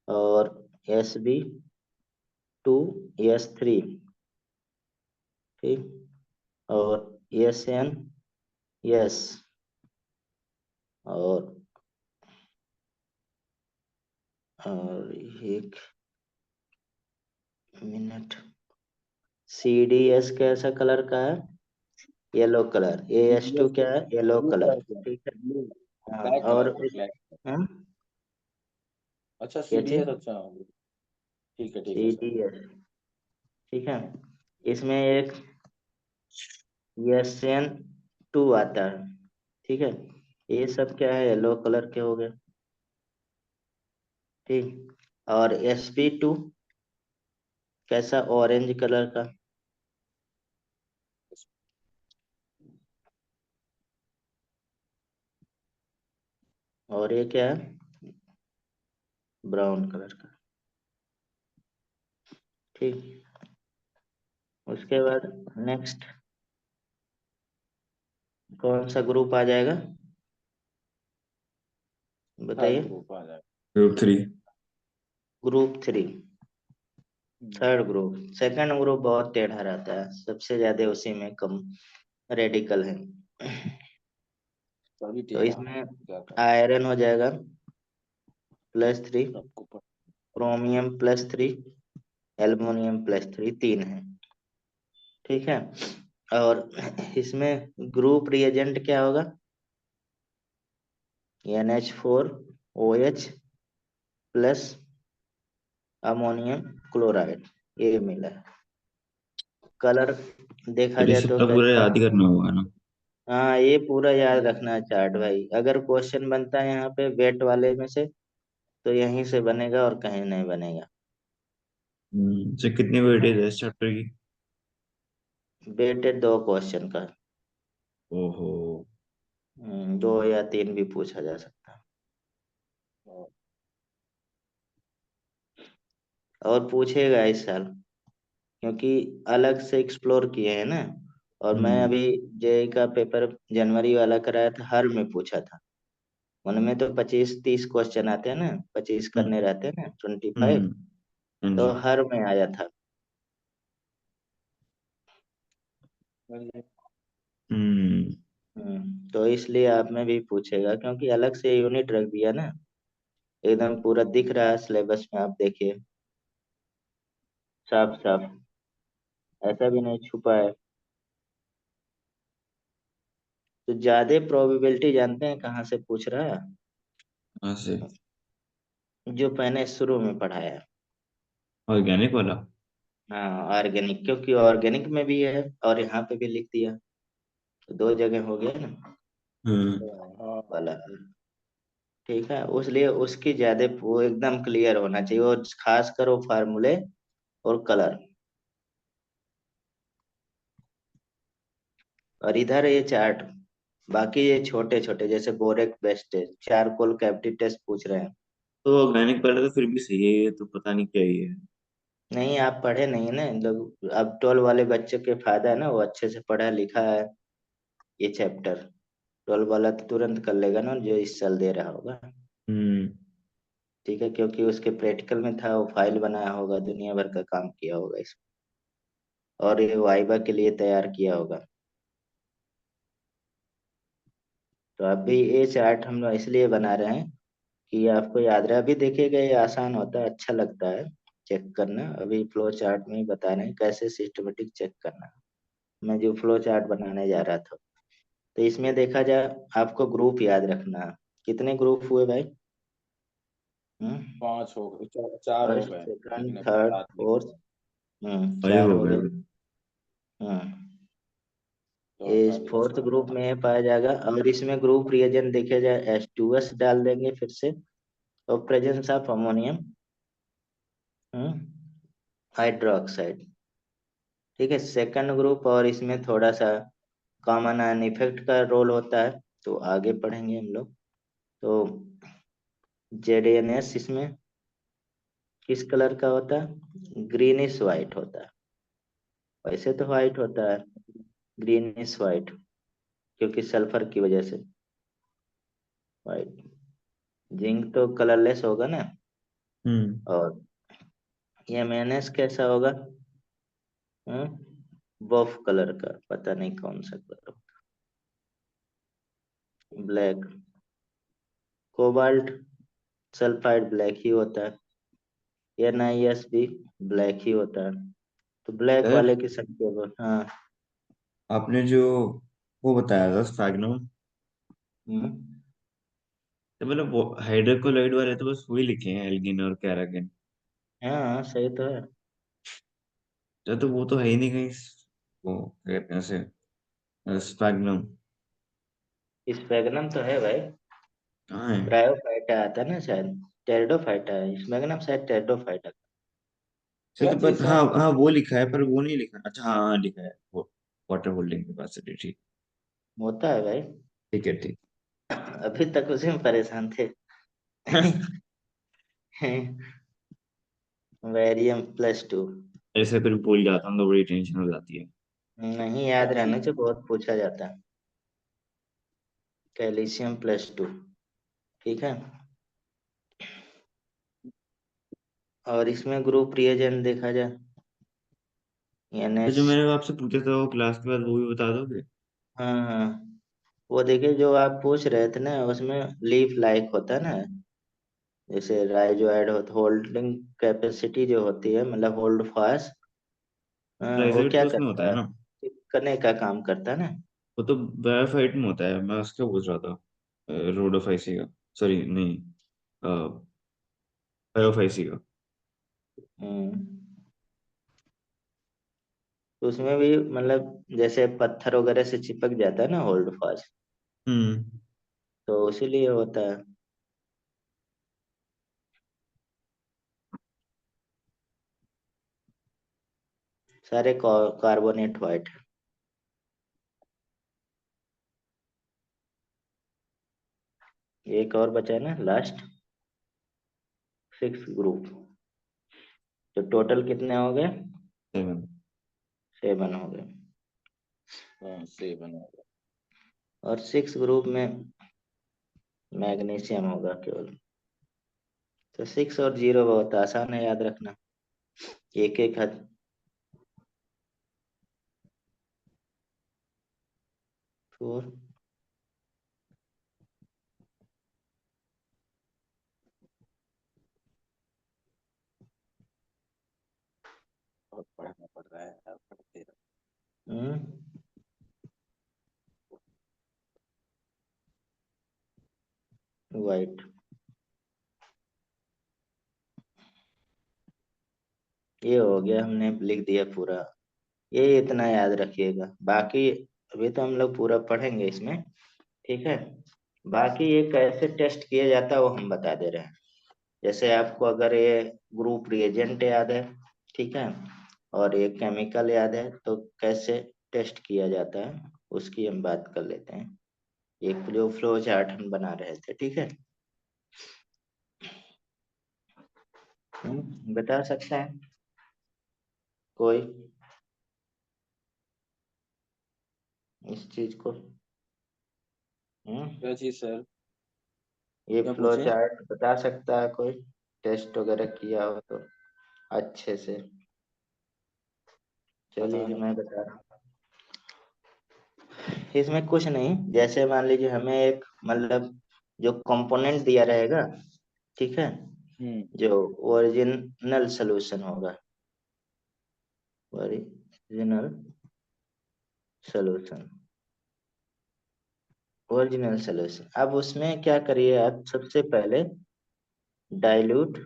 और SB2S3, ठीक। और SN, और एक मिनट, CDS कैसा कलर का है? Yellow colour. AS2 सीडीएस क्या है? येलो ब्लू कलर, कलर का, ठीक है। ब्लू, हाँ, ब्लैक और कलर का, ब्लैक। हाँ, अच्छा क्या सीडीएस, चीज? अच्छा ठीक है सर। CDS, ठीक है। इसमें एक SN2 आता है, ठीक है। ये सब क्या है? येलो कलर के हो गए, ठीक। और SP2 कैसा? ऑरेंज कलर का। और ये क्या है? ब्राउन कलर का, ठीक। उसके बाद नेक्स्ट कौन सा ग्रुप आ जाएगा, थर्ड बताइए? ग्रुप आ जाएगा। ग्रुप 3। ग्रुप 3, हम्म, थर्ड ग्रुप। सेकंड ग्रुप बहुत टेढ़ा रहता है, सबसे ज्यादा उसी में कम रेडिकल है। सभी तो टेढ़ा है, इसमें क्या कर आयरन हो जाएगा +3, सबको क्रोमियम +3, एल्युमिनियम +3, तीन है, ठीक है। और इसमें ग्रुप रिएजेंट क्या होगा? NH4OH प्लस अमोनियम क्लोराइड, ये मिला है। कलर देखा फिर ये जाए सब तो तो पूरा कैसा? याद ही करना होगा ना। हाँ, ये पूरा याद रखना है चार्ट भाई। अगर क्वेश्चन बनता है यहाँ पे वेट वाले में से, तो यहीं से बनेगा और कहीं नहीं बनेगा। तो कितनी वेटेज है इस चैप्टर की? वेटेड 2 क्वेश्चन का। ओहो। 2 या 3 भी पूछा जा सकता है। और पूछेगा इस साल, क्योंकि अलग से एक्सप्लोर किए हैं ना। और मैं हम्म। अभी जेई का पेपर जनवरी वाला कराया था, हर में पूछा था। उनमें तो 25-30 क्वेश्चन आते हैं ना, 25 हम्म। करने रहते हैं ना, 25। हम्म। हाँ तो जी। हर में आया था। रहे। हम्म। तो इसलिए आप में भी पूछेगा, क्योंकि अलग से यूनिट रख दिया ना, एकदम पूरा दिख रहा है सिलेबस में, आप देखिए साफ साफ, ऐसा भी नहीं छुपा है। तो ज्यादा प्रोबेबिलिटी जानते हैं कहाँ से पूछ रहा है? हाँ से। जो मैंने शुरू में पढ़ाया। ऑर्गेनिक वाला। हाँ, ऑर्गेनिक, क्योंकि ऑर्गेनिक में भी है और यहाँ पे भी लिख दिया, तो 2 जगह हो गया ना हम्म। हाँ, वाला, ठीक है। उसलिए उसकी ज्यादा वो एकदम क्लियर होना चाहिए, और खास कर वो फार्मूले और कलर। और इधर ये चार्ट, बाकी ये छोटे छोटे जैसे borax best test, charcoal cavity test पूछ रहे हैं। तो ऑर्गेनिक वाला तो फिर भी सही है, ये तो पता नहीं क्या ही है। नहीं, आप पढ़े नहीं है ना लोग। अब 12 वाले बच्चों के फायदा है ना, वो अच्छे से पढ़ा लिखा है ये चैप्टर। 12 वाला तो तुरंत कर लेगा ना, जो इस साल दे रहा होगा, हम्म। ठीक है। क्योंकि उसके प्रैक्टिकल में था, वो फाइल बनाया होगा, दुनिया भर का काम किया होगा इस, और ये वाइवा के लिए तैयार किया होगा। तो अभी ये चार्ट हम लोग इसलिए बना रहे हैं कि आपको याद रहे। अभी देखिएगा, ये आसान होता है, अच्छा लगता है चेक करना। अभी फ्लो चार्ट में ही बता रहे हैं कैसे सिस्टमेटिक चेक करना है। मैं जो फ्लो चार्ट बनाने जा रहा था, तो इसमें देखा जाए, आपको ग्रुप याद रखना है। कितने ग्रुप हुए भाई? 5 हो गए, 4 हो फर्स्ट, गए, एक सेकंड, ने थर्ड, 7 फोर्थ। लिखा। 4 फाइव हो हो गए। गए। हम्म ये चौथा फोर्थ लिखना ग्रुप में पाया जाएगा। और इसमें ग्रुप रिएजेंट देखे जाए, H2S डाल देंगे फिर से, और प्रेजेंस ऑफ अमोनियम हाइड्रोक्साइड, ठीक है। सेकंड ग्रुप, और इसमें थोड़ा सा कॉमन आयन इफेक्ट का रोल होता है, तो आगे पढ़ेंगे हम लोग। तो ZNS इसमें किस कलर का होता है? ग्रीनिश व्हाइट होता है। वैसे तो व्हाइट होता है, ग्रीनिश व्हाइट, क्योंकि सल्फर की वजह से व्हाइट। जिंक तो कलरलेस होगा ना। हम्म। और MNS कैसा होगा? बफ कलर का, पता नहीं कौन सा colour. Black. Cobalt sulphide black ही होता है। NiS भी ब्लैक ही होता है। तो ब्लैक सर, वाले की संख्या हाँ। आपने जो वो बताया था स्फैग्नम, हम्म, तो मतलब वो हाइड्रोक्लोराइड वाले तो बस वही लिखे हैं, एल्गिन और कैरागिन। हाँ सही तो है। तो वो तो है ही नहीं कहीं। वो क्या कहते हैं उसे, स्फैग्नम स्पेगनम तो है भाई। कहाँ है? ब्रायोफाइटा आता है ना शायद। टेरिडोफाइटा है स्पेगनम, शायद टेरिडोफाइटा। सर क्या तो चीज पर सर? हाँ हाँ, वो लिखा है पर वो नहीं लिखा। अच्छा हाँ हाँ, लिखा है वो, वाटर होल्डिंग कैपेसिटी। ठीक। होता है भाई। ठीक है ठीक। अभी तक उसी में परेशान थे। Barium+2। ऐसे फिर भूल जाता हूँ तो बड़ी टेंशन हो जाती है। नहीं क्या याद रहने चीज? से बहुत पूछा जाता है। Ca+2। ठीक है। और इसमें ग्रुप रिएजेंट देखा जाए, तो NH। जो मैंने आपसे पूछा था वो क्लास के बाद वो भी बता दोगे? हाँ हाँ, वो देखिए जो आप पूछ रहे थे ना, उसमें लीफ लाइक होता है ना। जैसे राइजोइड हो, होल्डिंग कैपेसिटी जो होती है, मतलब होल्ड फास्ट। वो राइजोइड क्या तो उसमें होता करता है है? ना। करने का काम करता है ना। वो तो ब्रायोफाइट में होता है, मैं उसका पूछ रहा था। रोडोफाइसी का, सॉरी नहीं, बायोफाइसी का। हम्म। तो उसमें भी मतलब जैसे पत्थर वगैरह से चिपक जाता है ना होल्ड फास्ट। हम्म। तो इसीलिए होता है। सारे कार्बोनेट वाइट। एक और बचा है ना लास्ट, 6 ग्रुप। तो टोटल कितने हो गए? 7। 7 हो गए। हाँ से बना हुआ। और 6 ग्रुप में मैग्नीशियम होगा केवल। तो 6 और 0 बहुत आसान है याद रखना। एक एक हद। 4। बहुत पढ़ना पड़ रहा है यार, पढ़ते रहो। हम्म। वाइट। ये हो गया, हमने लिख दिया पूरा। ये इतना याद रखिएगा, बाकी अभी तो हम लोग पूरा पढ़ेंगे इसमें। ठीक है। बाकी ये कैसे टेस्ट किया जाता है वो हम बता दे रहे हैं। जैसे आपको अगर ये ग्रुप रिएजेंट याद है, ठीक है, और ये केमिकल याद है, तो कैसे टेस्ट किया जाता है उसकी हम बात कर लेते हैं। एक जो फ्लो चार्ट हम बना रहे थे, ठीक है। बता सकता है कोई इस चीज को? हम्म। क्या चीज सर? ये क्या फ्लो पूछे? चार्ट बता सकता है कोई? टेस्ट वगैरह किया हो तो अच्छे से। पता चलिए नहीं। मैं बता रहा हूँ। इसमें कुछ नहीं, जैसे मान लीजिए हमें एक मतलब जो कंपोनेंट दिया रहेगा, ठीक है, हम्म। जो ओरिजिनल सोल्यूशन होगा, ओरिजिनल सोल्यूशन, ओरिजिनल सोल्यूशन। अब उसमें क्या करिए आप, सबसे पहले डाइल्यूट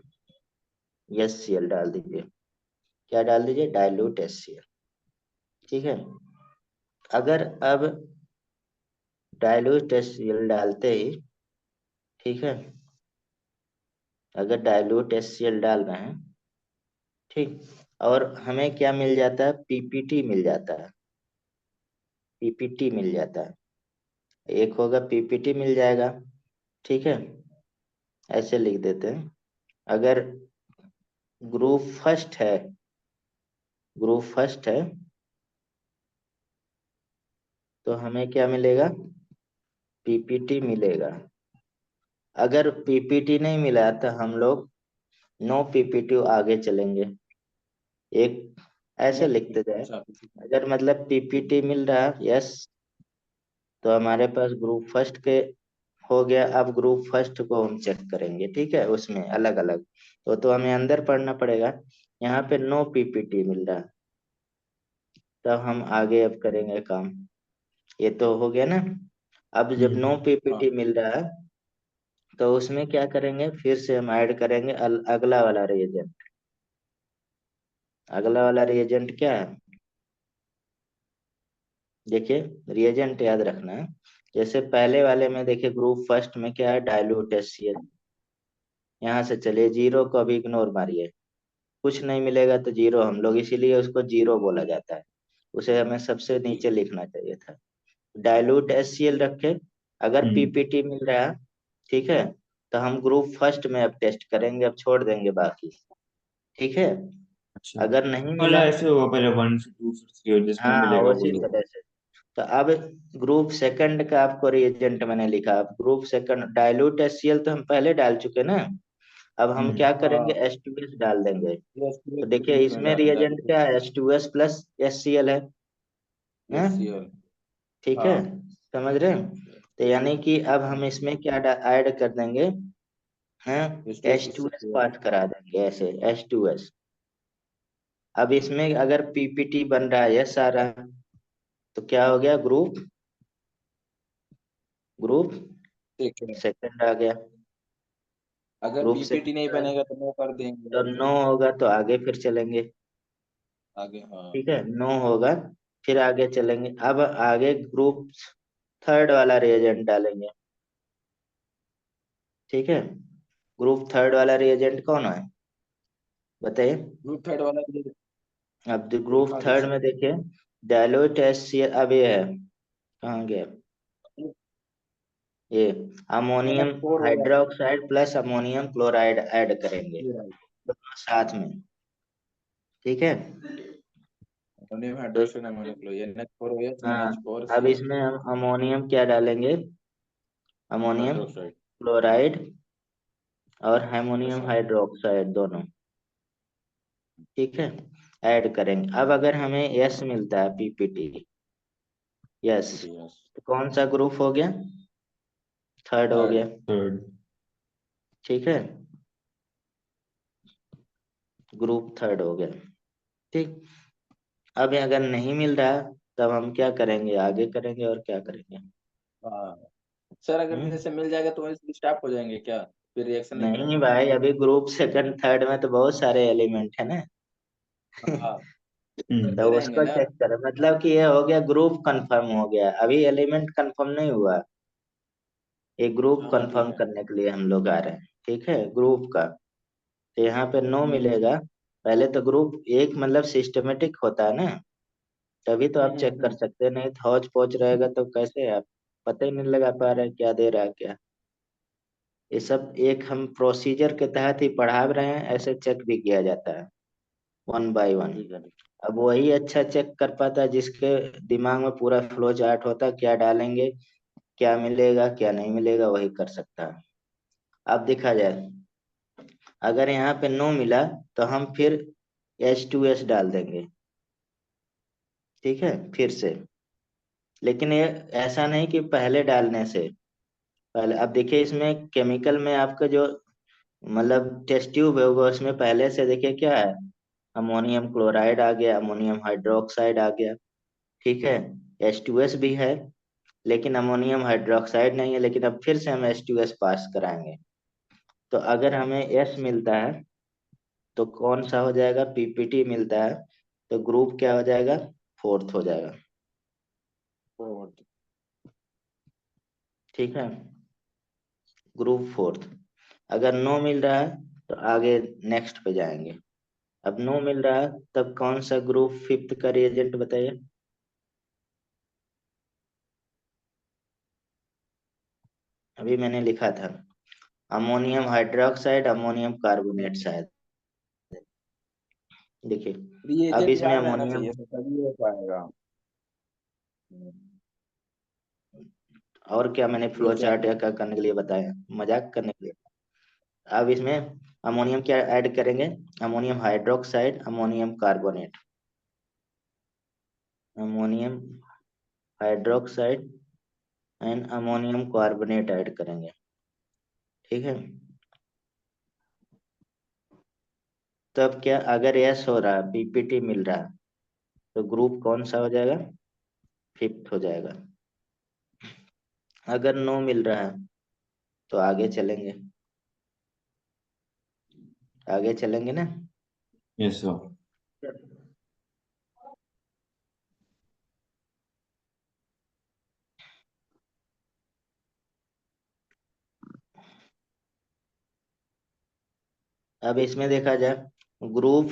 HCl डाल दीजिए। क्या डाल दीजिए? Dilute HCl। ठीक है। अगर अब डाइल्यूट HCl डालते ही, ठीक है, अगर डाइल्यूट HCl डाल रहे हैं, ठीक, और हमें क्या मिल जाता है? PPT मिल जाता है। PPT मिल जाता है। एक होगा PPT मिल जाएगा, ठीक है, ऐसे लिख देते हैं। अगर ग्रुप फर्स्ट है, ग्रुप फर्स्ट है, तो हमें क्या मिलेगा? पीपीटी मिलेगा। अगर पीपीटी नहीं मिला तो हम लोग नो पीपीटी आगे चलेंगे। एक ऐसे नो लिखते जाए। अच्छा अगर मतलब पीपीटी मिल रहा, यस, तो हमारे पास ग्रुप फर्स्ट के हो गया। अब ग्रुप फर्स्ट को हम चेक करेंगे, ठीक है, उसमें अलग अलग तो हमें अंदर पढ़ना पड़ेगा। यहाँ पे नो पीपीटी मिल रहा, तब हम आगे अब करेंगे काम। ये तो हो गया ना। अब जब नो हाँ पीपीटी मिल रहा है, तो उसमें क्या करेंगे, फिर से हम ऐड करेंगे अगला वाला रिएजेंट। अगला वाला रिएजेंट क्या है? देखिए, रिएजेंट याद रखना है। जैसे पहले वाले में देखिए, ग्रुप फर्स्ट में क्या है, डाइल्यूट HCl। यहाँ से चलिए, जीरो को अभी इग्नोर मारिए, कुछ नहीं मिलेगा तो जीरो, हम लोग इसीलिए उसको जीरो बोला जाता है। उसे हमें सबसे जी नीचे लिखना चाहिए था। डाइल्यूट HCl रखे। अगर पीपीटी मिल रहा है, ठीक है, तो हम ग्रुप फर्स्ट में अब टेस्ट करेंगे, अब छोड़ देंगे बाकी। ठीक है। अच्छा, अगर नहीं मतलब मिला, ऐसे होगा, पहले 1 फिर 2 फिर 3 और जिसमें हाँ मिलेगा उसी वही होगा। तरह से। तो अब ग्रुप सेकंड का आपको रिएजेंट मैंने लिखा। अब ग्रुप सेकंड डाइल्यूट HCl तो हम पहले डाल चुके ना। अब हम क्या करेंगे, हाँ H2S डाल देंगे। यस तो यस देखिए, बीच में इसमें रिएजेंट डायरेक्ट क्या है, H2S प्लस HCl है। एस हैं? सी एल ठीक है, हाँ समझ रहे हैं? तो यानी कि अब हम इसमें क्या ऐड कर देंगे, हैं, एस टू एस H2S पास करा देंगे, ऐसे H2S। अब इसमें अगर पीपीटी बन रहा है, यस आ रहा है, तो क्या हो गया, ग्रुप, ग्रुप ठीक है। सेकंड आ गया। अगर ग्रुप पीपीटी नहीं सेकंड, बनेगा तो नो कर देंगे तो और नो फिर होगा तो आगे फिर चलेंगे। आगे हाँ ठीक है, नो होगा, फिर आगे चलेंगे। अब आगे ग्रुप थर्ड वाला रिएजेंट डालेंगे। ठीक है, ग्रुप थर्ड वाला रिएजेंट कौन है, बताइए। ग्रुप थर्ड वाला ये अब ग्रुप लिखा थर्ड दीजिए। में देखिए, डायलोट HCl, अब ये है, कहाँ गया, ये एन अमोनियम एच फोर होगा hydroxide plus ammonium chloride add करेंगे, क्लोराइड दोनों साथ में। ठीक है। अमोनियम तो hydroxide ammonium chloride N H four हो या एन हाँ, एच फोर अब सी एल इसमें हम अमोनियम क्या डालेंगे, अमोनियम हाइड्रोक्साइड क्लोराइड और अमोनियम अच्छा हाइड्रोक्साइड दोनों। ठीक है, ऐड करेंगे। अब अगर हमें यस मिलता है, पीपीटी, यस, पीपीटी यस तो कौन सा ग्रुप हो गया, थर्ड हो थर्ड गया। थर्ड। ठीक है, ग्रुप थर्ड हो गया। ठीक। अब अगर नहीं मिल रहा, तब हम क्या करेंगे, आगे करेंगे और क्या करेंगे। हाँ सर अगर हम्म। जैसे मिल जाएगा तो वही स्टॉप हो जाएंगे क्या फिर रिएक्शन नहीं नहीं करेंगे भाई, अभी ग्रुप सेकंड थर्ड में तो बहुत सारे एलिमेंट है ना। हाँ तो करते रहेंगे उसको ना चेक करें, मतलब कि ये हो गया, ग्रुप कंफर्म हो गया, अभी एलिमेंट कंफर्म नहीं हुआ। ये ग्रुप हाँ हाँ ठीक कंफर्म है करने के लिए हम लोग आ रहे हैं। ठीक है, ग्रुप का। तो यहाँ पे नो मिलेगा। पहले तो ग्रुप एक मतलब सिस्टमेटिक होता है ना, तभी तो आप चेक कर हम्म। सकते हैं, नहीं तो हौच पौच रहेगा तो कैसे आप पता ही नहीं लगा पा रहे हैं क्या दे रहा है क्या। ये सब एक हम प्रोसीजर के तहत ही पढ़ा रहे हैं, ऐसे चेक भी किया जाता है, वन बाय वन। ठीक है अब वही अच्छा चेक कर पाता है जिसके दिमाग में पूरा फ्लो चार्ट होता है, क्या डालेंगे, क्या मिलेगा क्या नहीं मिलेगा, वही कर सकता है। अब देखा जाए, अगर यहाँ पे नो मिला, तो हम फिर H2S डाल देंगे। ठीक है, फिर से। लेकिन ये ऐसा नहीं कि पहले डालने से पहले, अब देखिए इसमें केमिकल में आपका जो मतलब टेस्ट ट्यूब है, होगा उसमें पहले से देखिए क्या है, अमोनियम क्लोराइड आ गया, अमोनियम हाइड्रोक्साइड आ गया। ठीक है, H2S भी है, लेकिन अमोनियम हाइड्रोक्साइड नहीं है। लेकिन अब फिर से हम H2S पास कराएंगे। तो अगर हमें S मिलता है, तो कौन सा हो जाएगा, पीपीटी मिलता है, तो ग्रुप क्या हो जाएगा, फोर्थ हो जाएगा। फॉरवर्ड ठीक है, ग्रुप फोर्थ। अगर नो मिल रहा है, तो आगे नेक्स्ट पे जाएंगे। अब नो मिल रहा है, तब कौन सा ग्रुप फिफ्थ का रिएजेंट बताइए। अभी मैंने लिखा था अमोनियम हाइड्रोक्साइड, अमोनियम कार्बोनेट शायद। देखिए अब रिएजेंट इसमें याद रहना अमोनियम, चाहिए, तो तभी हो पाएगा। हम्म, और क्या मैंने फ्लो ठीक है। चार्ट या क्या करने के लिए बताया, मजाक करने के लिए। अब इसमें अमोनियम क्या ऐड करेंगे, ammonium hydroxide, ammonium carbonate, ammonium hydroxide and ammonium carbonate add करेंगे। ठीक है, तब क्या अगर यस हो रहा है, पीपीटी मिल रहा है, तो ग्रुप कौन सा हो जाएगा, फिफ्थ हो जाएगा। अगर नो मिल रहा है तो आगे चलेंगे, आगे चलेंगे ना। Yes sir. अब इसमें देखा जाए ग्रुप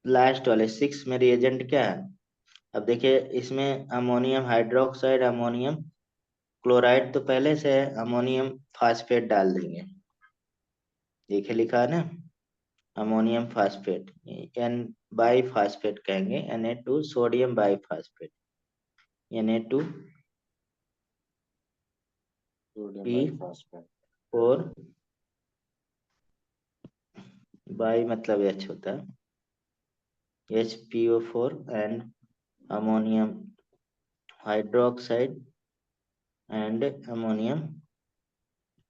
लास्ट वाले 6 में रिएजेंट क्या है। अब देखिए इसमें अमोनियम हाइड्रोक्साइड, अमोनियम क्लोराइड तो पहले से है, अमोनियम फास्फेट डाल देंगे। देखिए लिखा है ना, ammonium phosphate, N bi phosphate कहेंगे, Na2 sodium bi phosphate, Na2 sodium P biphosphate. Four bi मतलब H होता है, HPO4 and ammonium hydroxide and ammonium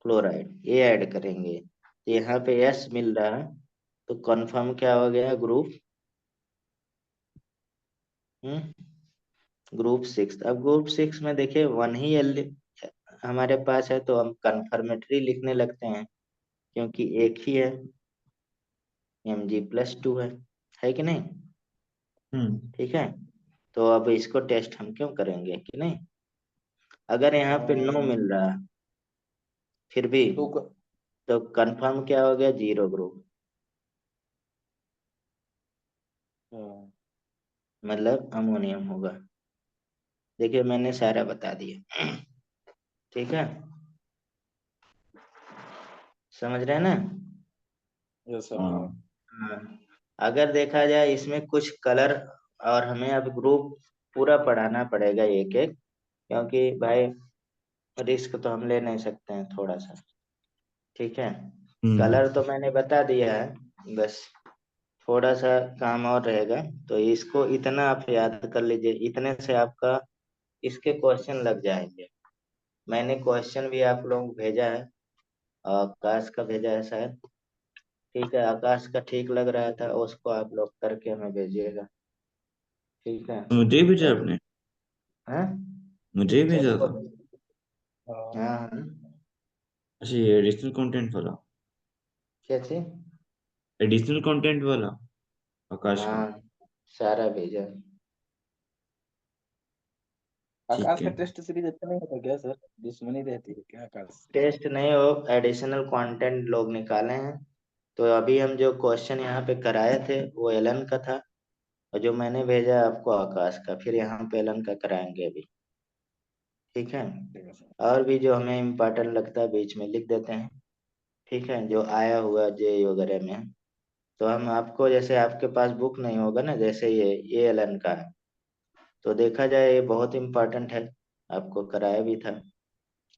chloride, ये ऐड करेंगे। तो यहाँ पे S मिल रहा है, तो कंफर्म क्या हो गया ग्रुप, ग्रुप 6। अब ग्रुप 6 में देखिए वन ही एल हमारे पास है, तो हम कंफर्मेटरी लिखने लगते हैं, क्योंकि एक ही है, Mg+2 है कि नहीं। हम्म। ठीक है, तो अब इसको टेस्ट हम क्यों करेंगे कि नहीं। अगर यहाँ पे नो मिल रहा है फिर भी, तो तो कंफर्म क्या हो गया, जीरो ग्रुप, मतलब अमोनियम होगा। देखिए मैंने सारा बता दिया। ठीक है, समझ रहे हैं ना। यस सर, हाँ। हाँ। हाँ। अगर देखा जाए इसमें कुछ कलर, और हमें अब ग्रुप पूरा पढ़ाना पड़ेगा एक एक, क्योंकि भाई रिस्क तो हम ले नहीं सकते हैं थोड़ा सा। ठीक है, हम्म। कलर तो मैंने बता दिया है, बस थोड़ा सा काम और रहेगा। तो इसको इतना आप याद कर लीजिए, इतने से आपका इसके क्वेश्चन लग जाएंगे। मैंने क्वेश्चन भी आप लोगों को भेजा है, आकाश का भेजा है शायद। ठीक है, आकाश का ठीक लग रहा था, उसको आप लोग करके हमें भेजिएगा। ठीक है, मुझे ही भेजा तो आपने? हाँ मुझे ही भेजा सबको, था? हाँ। हाँ हाँ, अच्छा, ये एडिशनल कंटेंट वाला? क्या चीज, एडिशनल कंटेंट वाला आकाश का? हाँ सारा भेजा। आकाश ठीक का है। टेस्ट सीरीज अच्छा नहीं होता क्या सर? दुश्मनी रहती है क्या आकाश से? टेस्ट नहीं हो, एडिशनल कंटेंट लोग निकाले हैं। तो अभी हम जो क्वेश्चन यहाँ पे कराए थे वो एलन का था, और जो मैंने भेजा आपको आकाश का, फिर यहाँ पे एलन का कराएंगे अभी। ठीक है, ठीक है सर। और भी जो हमें इम्पोर्टेंट लगता है बीच में लिख देते हैं। ठीक है, जो आया हुआ जे वगैरह में, तो हम आपको, जैसे आपके पास बुक नहीं होगा ना, जैसे ये एलन का है, तो देखा जाए ये बहुत इम्पोर्टेंट है, आपको कराया भी था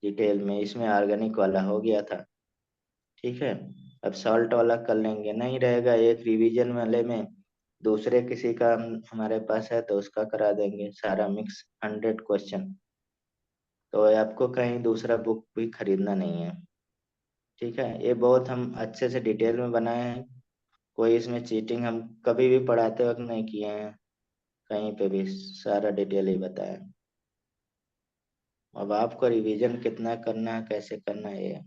डिटेल में, इसमें ऑर्गेनिक वाला हो गया था। ठीक है, अब सॉल्ट वाला कर लेंगे, नहीं रहेगा एक रिवीजन वाले में, दूसरे किसी का हमारे पास है तो उसका करा देंगे, सारा मिक्स 100 क्वेश्चन। तो आपको कहीं दूसरा बुक भी खरीदना नहीं है। ठीक है, ये बहुत हम अच्छे से डिटेल में बनाए हैं, कोई इसमें चीटिंग हम कभी भी पढ़ाते वक्त नहीं किए हैं, कहीं पे भी सारा डिटेल ही बताया। अब आपको रिवीजन कितना करना है, कैसे करना है, ये